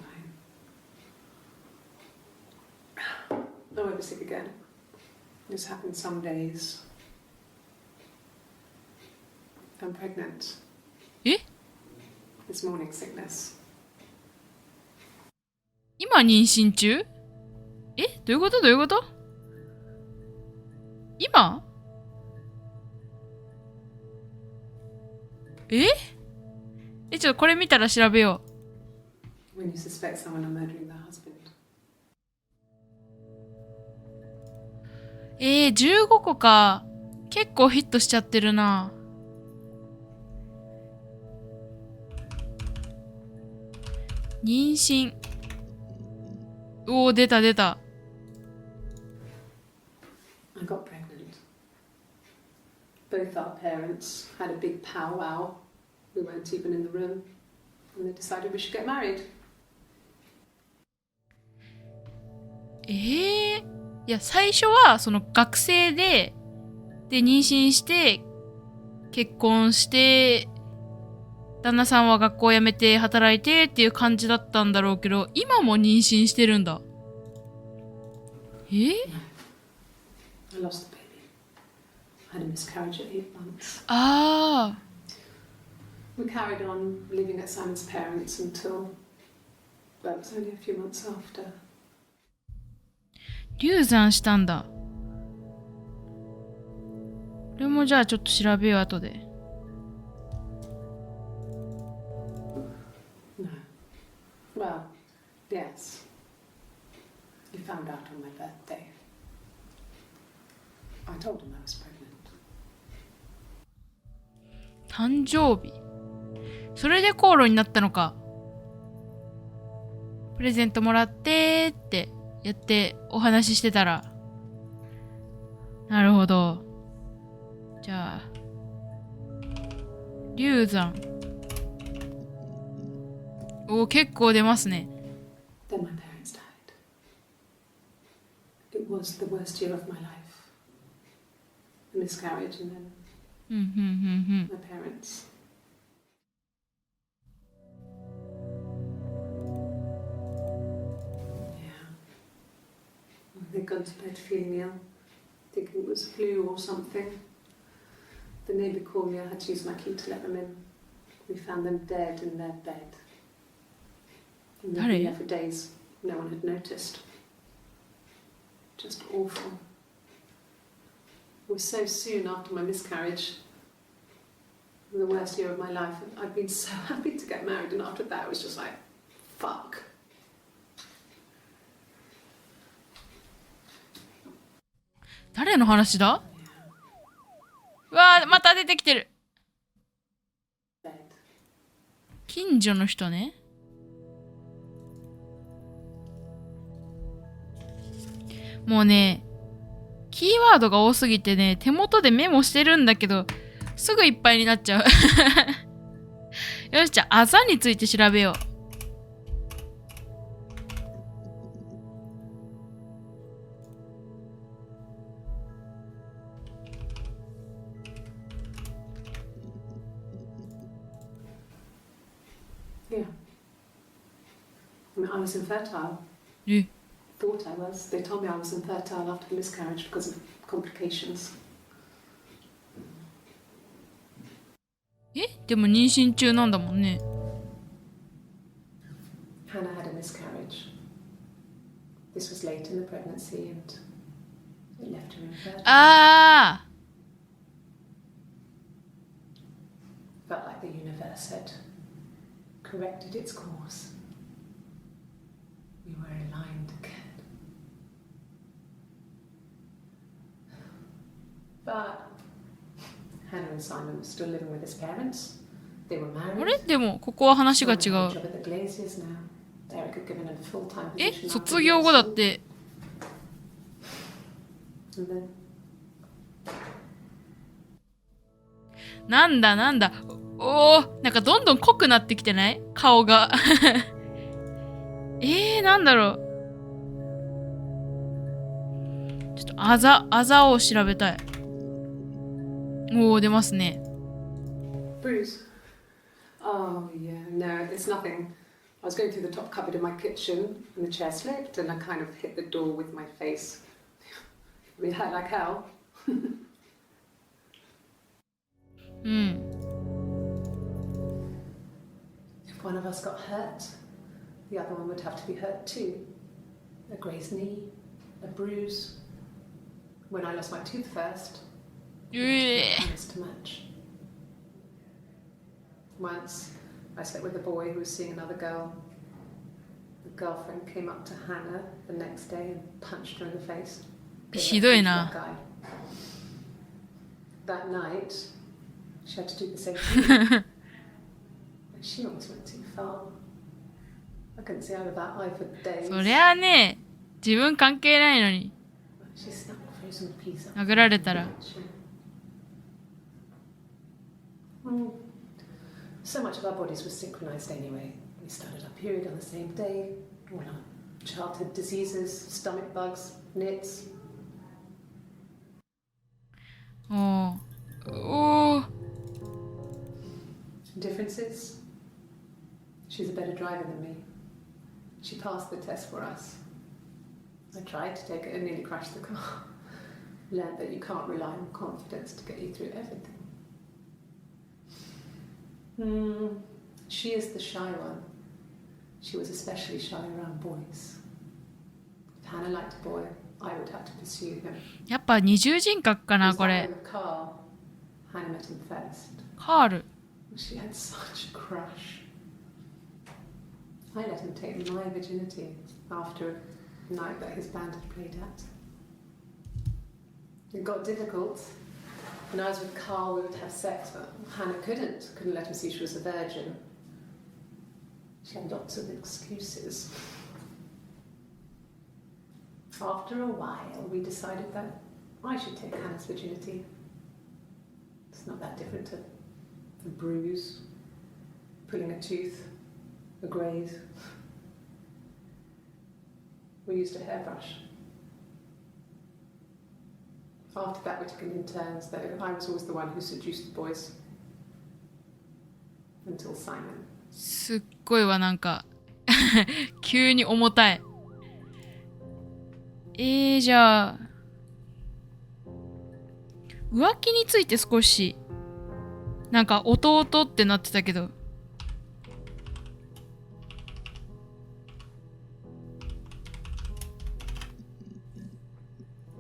I won't be sick again. This happened some days. I'm pregnant. え It's morning sickness. 今妊娠中？え、どういうこと？どういうこと？今？え？ちょっとこれ見たら調べよう。When you suspect someone of murdering their husband. 15個か。結構ヒットしちゃってるな。妊娠。おー、出た出た。I got pregnant. Both our parents had a big powwow. We weren't even in the room. And they decided we should get married. いや、最初は、その学生で妊娠して、結婚して、旦那さんは学校辞めて働いてっていう感じだったんだろうけど、今も妊娠してるんだ。I lost the baby. I had a miscarriage at 8 months. ああ。We carried on living at Simon's parents until, well, it was only a few months after. 流産したんだ。これもじゃあちょっと調べよう、後で。No. Well, yes. He found out on my birthday. I told him I was pregnant. 誕生日。それで口論になったのか。プレゼントもらってってやってお話ししてたら。なるほど。じゃあ。流産。お、結構出ますね。Then my parents died. It was the worst year of my life. A miscarriage and then うんうんうんうん。 my parents. Yeah. They'd gone to bed feeling ill, thinking it was flu or something. The neighbour called me, I had to use my key to let them in. We found them dead in their bed. And they'd been there for days. No one had noticed. Just awful. It was so soon after my miscarriage. The worst year of my life. I'd been so happy to get married, and after that, it was just like, fuck. 誰の話だ？うわー、また出てきてる。Dead. 近所の人ね。もうね、キーワードが多すぎてね、手元でメモしてるんだけど、すぐいっぱいになっちゃう。よし、じゃあ、あざについて調べよう。Yeah. I mean, I was infertile. え、 Thought I was. They told me I was infertile after the miscarriage because of complications. でも妊娠中なんだもんね。Hannah had a miscarriage. This was late in the pregnancy and it left her infertile. あFelt like the universe had corrected its course. We were aligned again. But Hannah and Simon were still living with his parents. They were あ。 married. あれでも、ここは話が違 Simon had a う。 job at the Glaziers now. Derek had given him a full-time え、 position. 卒業後だって。 And then なんだなんだ。おー、なんかどんどん濃くなってきてない？顔が。なんだろう。ちょっとあざを調べたい。おー、出ますね。Bruce. Oh, yeah, no, it's nothing. I was going through the top cupboard in my kitchen and the chair slipped and I kind of hit the door with my face. I mean, hurt like hell. うん。 If one of us got hurt, the other one would have to be hurt too. A grazed knee, a bruise. When I lost my tooth first, hands to match. Once, I slept with a boy who was seeing another girl. The girlfriend came up to Hannah the next day and punched her in the face. ひどいな。 That night, she had to do the same thing. She almost went too far. I couldn't see out of that eye for days. そりゃあね、自分関係ないのに She snapped a frozen pizza. 殴られたら。So much of our bodies was synchronized anyway. We started our period on the same day. All our childhood diseases, stomach bugs, nits. おお。 Differences? She's a better driver than me. She passed the test for us. I tried to take it and nearly crashed the car. Learned that you can't rely on confidence to get you through everything. She is the shy one. She was especially shy around boys. If Hannah liked a boy, I would have to pursue him. やっぱ二重人格かなこれ。 Carl. Hannah met him first. カール。 She had such a crush. I let him take my virginity after a night that his band had played at. It got difficult. When I was with Carl, we would have sex, but Hannah couldn't let him see she was a virgin. She had lots of excuses. After a while, we decided that I should take Hannah's virginity. It's not that different to a bruise, pulling a tooth, a graze. We used a hairbrush. After that, we took it in turns, though. I was always the one who seduced the boys. Until Simon. すっごいわなんか急に重たい。じゃあ浮気について少しなんか弟ってなってたけど。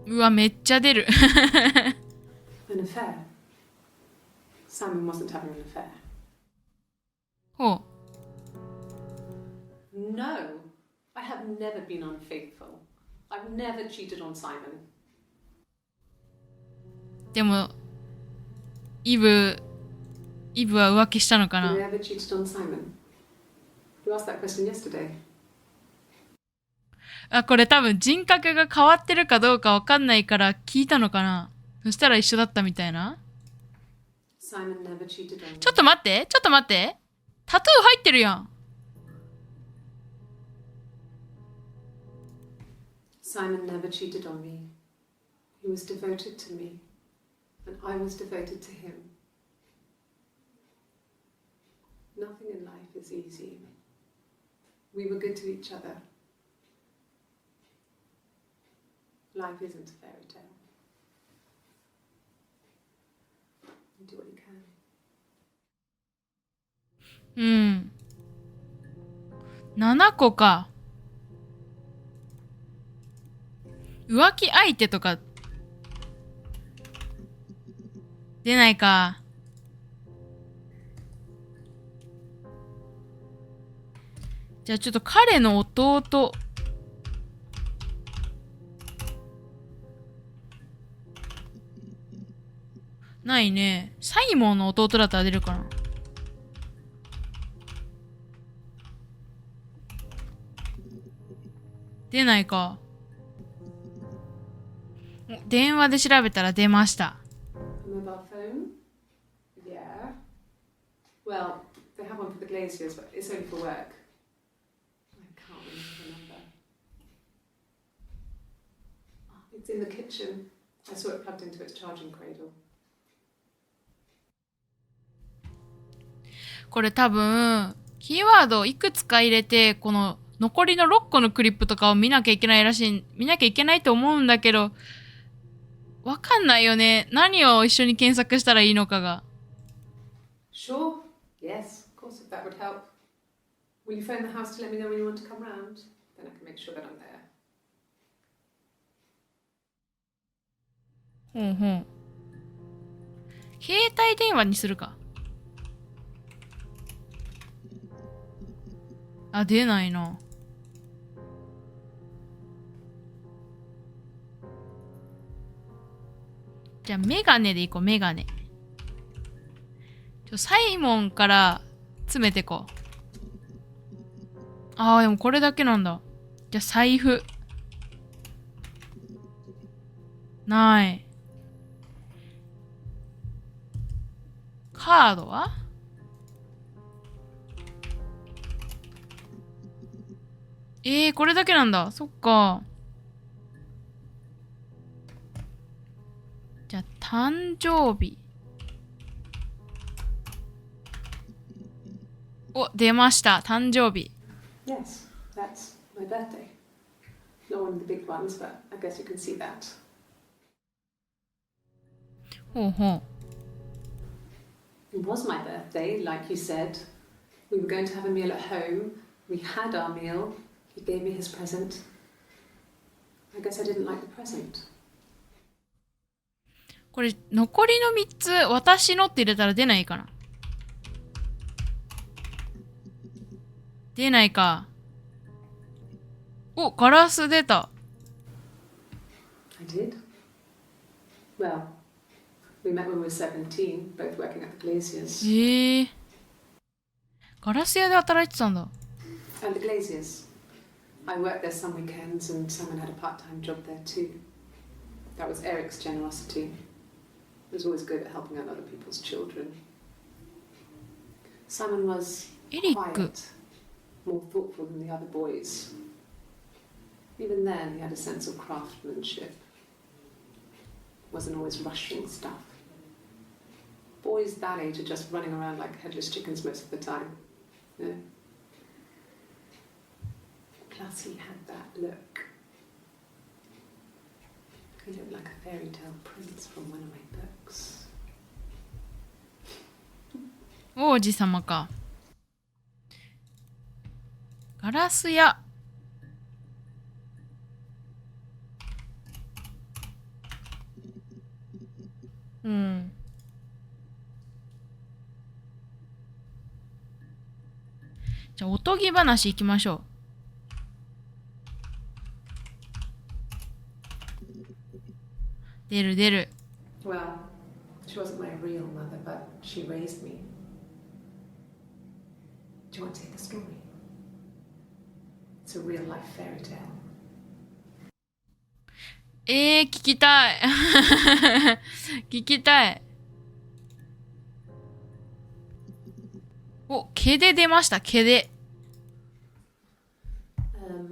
うわめっちゃ出る。An affair. Simon wasn't having an affair. ほう。 No, I have never been unfaithful. I've never cheated on Simon. でもイブは浮気したのか You な。 never cheated on Simon. You asked that question yesterday. あ、これ多分人格が変わってるかどうかわかんないから聞いたのかな。そしたら一緒だったみたいな。 Simon never cheated on me. ちょっと待って、ちょっと待って。タトゥー入ってるやん。 Simon never cheated on me. He was devoted to me, and I was devoted to him. Nothing in life is easy. We were good to each other. Life isn't a fairy tale. You do what you can. うん。7個か。浮気相手とか出ないか。じゃあちょっと彼の弟。ないね。サイモンの弟だったら出るかな。出ないか。電話で調べたら出ました。Mobile phone? Yeah. Well, they have one for the glaziers, but it's only for work. I can't remember the number. It's in the kitchen. I saw it plugged into its charging cradle. これ多分、キーワードをいくつか入れて、この残りの6個のクリップとかを見なきゃいけないらしい、見なきゃいけないと思うんだけど、わかんないよね。何を一緒に検索したらいいのかが。Sure. Yes, of course, if that would help. Will you phone the house to let me know when you want to come round? Then I can make sure that I'm there. ほうほう。携帯電話にするか。あ、出ないな。じゃあ、メガネでいこう、メガネ。サイモンから詰めてこう。ああ、でもこれだけなんだ。じゃあ、財布。ない。カードはこれだけなんだ。そっか。じゃあ、誕生日。お、出ました。誕生日。Yes, that's my birthday. Not one of the big ones, but I guess you can see that. ほうほ It was my birthday, like you said. We were going to have a meal at home. We had our meal. He gave me his present. I guess I didn't like the present. う。これ、残りの3つ、私のって入れたら出ないかな。出ないか。お、ガラス出た。I did. Well, we met when we were 17, both working at the Glaziers. ガラス屋で働いてたんだ。And the Glaziers. I worked there some weekends and someone had a part-time job there too. That was Eric's generosity. He was always good at helping out other people's children. Simon was quiet, more thoughtful than the other boys. Even then, he had a sense of craftsmanship. Wasn't always rushing stuff. Boys that age are just running around like headless chickens most of the time. Yeah. Plus, he had that look. He looked like a fairy tale prince from one of my books. 王子様か。ガラス屋。うん。じゃあ、おとぎ話行きましょう。出る出る。Well, she wasn't my real mother, but she raised me. Do you want to hear the story? It's a real life fairy tale. 聞きたい。聞きたい。お、毛で出ました、毛で。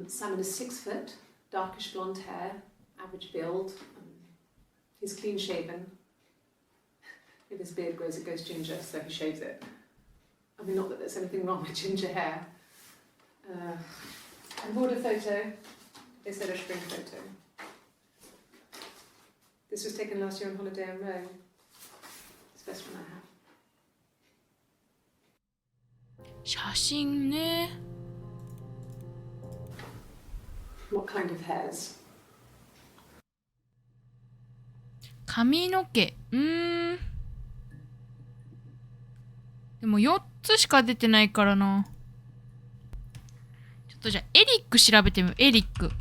Simon is 6 foot, darkish blonde hair, average build. He's clean shaven. If his beard grows, it goes ginger, so he shaves it. I mean, not that there's anything wrong with ginger hair. I bought a photo. They said a spring photo. This was taken last year on holiday in Rome. It's the best one I have. 写真ね。What kind of hairs? 髪の毛。でも4つしか出てないからな。ちょっとじゃあ、エリック調べてみよう。エリック。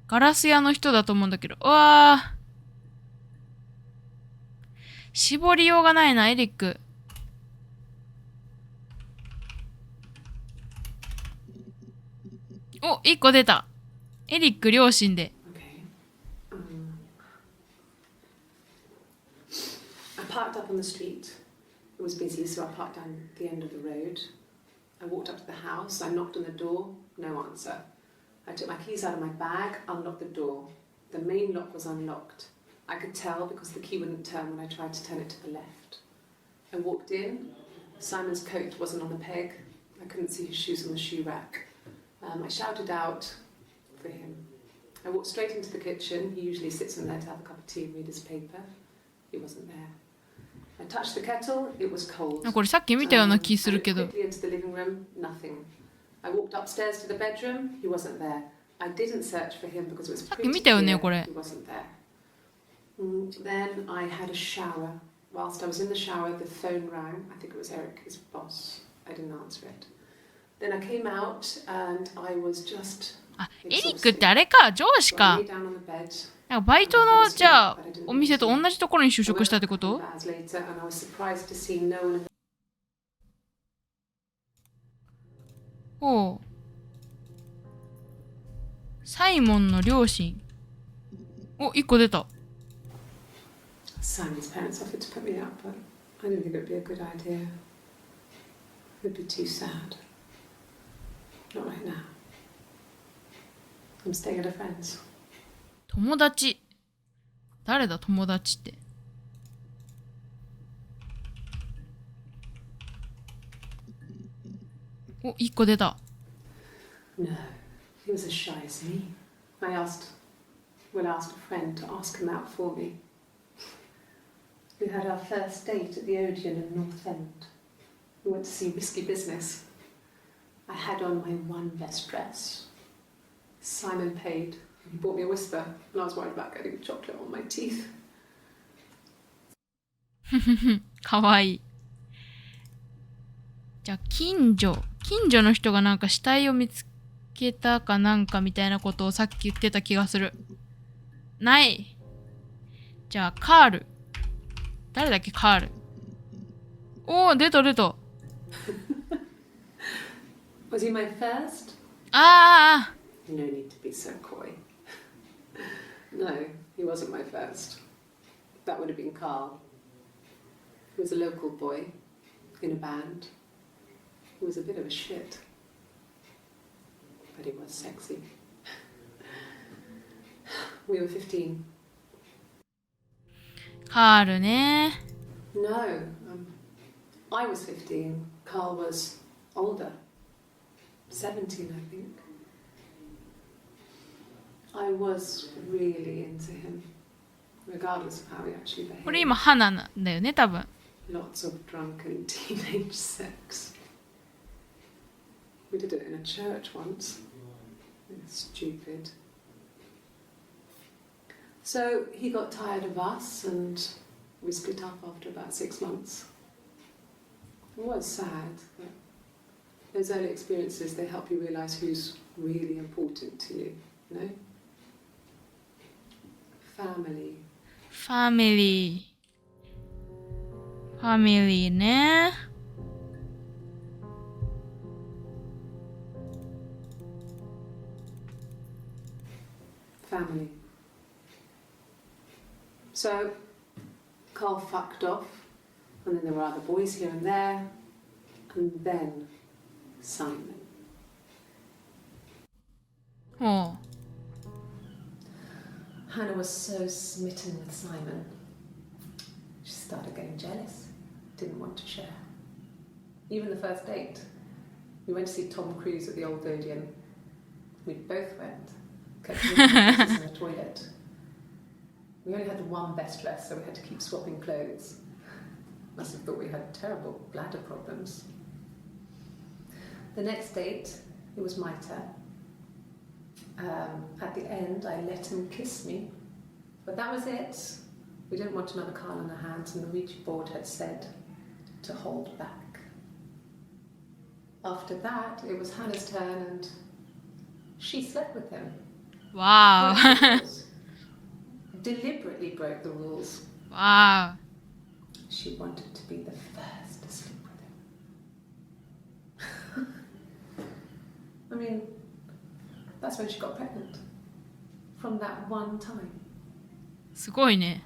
ガラス屋の人だと思うんだけど。うわー。絞りようがないな、エリック。お、1個出た。エリック両親で。I parked up on the street. It was busy, so I parked down the end of the road. I walked up to the house. I knocked on the door. No answer. I took my keys out of my bag, unlocked the door. The main lock was unlocked. I could tell because the key wouldn't turn when I tried to turn it to the left. I walked in. Simon's coat wasn't on the peg. I couldn't see his shoes on the shoe rack. I shouted out for him. I walked straight into the kitchen. He usually sits in there to have a cup of tea and read his paper. He wasn't there. I touched the kettle. It was cold. これさっき見たような気するけ I ど。 went quickly into the living room. Nothing. I walked upstairs to the bedroom. He wasn't there. I didn't search for him because it was さっき pretty 見たよね、 clear これ。 he wasn't there. Then I had a shower. Whilst I was in the shower, the phone rang. I think it was Eric, his boss. I didn't answer it. Then I came out and I was just あ、エリックってあれか、上司 I か lay。down on the bed. なんかバイトの、じゃあ、お店と同じところに就職したってこと？ Hours later, and I was surprised to see no one in the おう。サイモンの両親。お、一個出た。Simon's parents offered to put me up, but I didn't think it would be a good idea. It would be too sad. Not right now. I'm staying at a friend's. 友達。誰だ、友達って。お、一個出た。No, he was as shy as me. I asked a friend to ask him out for me. We had our first date at the Odeon in North End. We went to see Risky Business. I had on my one best dress. Simon paid. He bought me a whisper, and I was worried about getting chocolate on my teeth. かわいい。じゃあ、近所の人がなんか死体を見つけたかなんかみたいなことをさっき言ってた気がする。ない。じゃあ、カール。誰だっけ、カール。おー、出た。Was he my first? ああ。No need to be so coy. No, he wasn't my first. That would have been Carl. He was a local boy in a band. He was a bit of a shit. But he was sexy. We were 15. カールね。No, I was 15. Carl was older. 17, I think. I was really into him, regardless of how he actually これ behaved. 今、花なんだよね、多分。Lots of drunken teenage sex. We did it in a church once. It was stupid. So he got tired of us and we split up after about 6 months. It was sad, but those early experiences, they help you realise who's really important to you, you know? Family. ファミリーね。Family. So, Carl fucked off, and then there were other boys here and there, and then Simon. おう。 Hannah was so smitten with Simon. She started getting jealous, didn't want to share. Even the first date. We went to see Tom Cruise at the old Odeon. We both went. Kept dresses in the toilet. We only had the one best dress, so we had to keep swapping clothes. Must have thought we had terrible bladder problems. The next date, it was my turn. At the end, I let him kiss me. But that was it. We didn't want another Carl on our hands, and the Ouija board had said to hold back. After that, it was Hannah's turn, and she slept with him. わ Broke the ー rules. Deliberately broke the rules. お。わ She wanted to be the first to sleep with him. I mean, that's when she got pregnant. From that one time. ー。すごいね。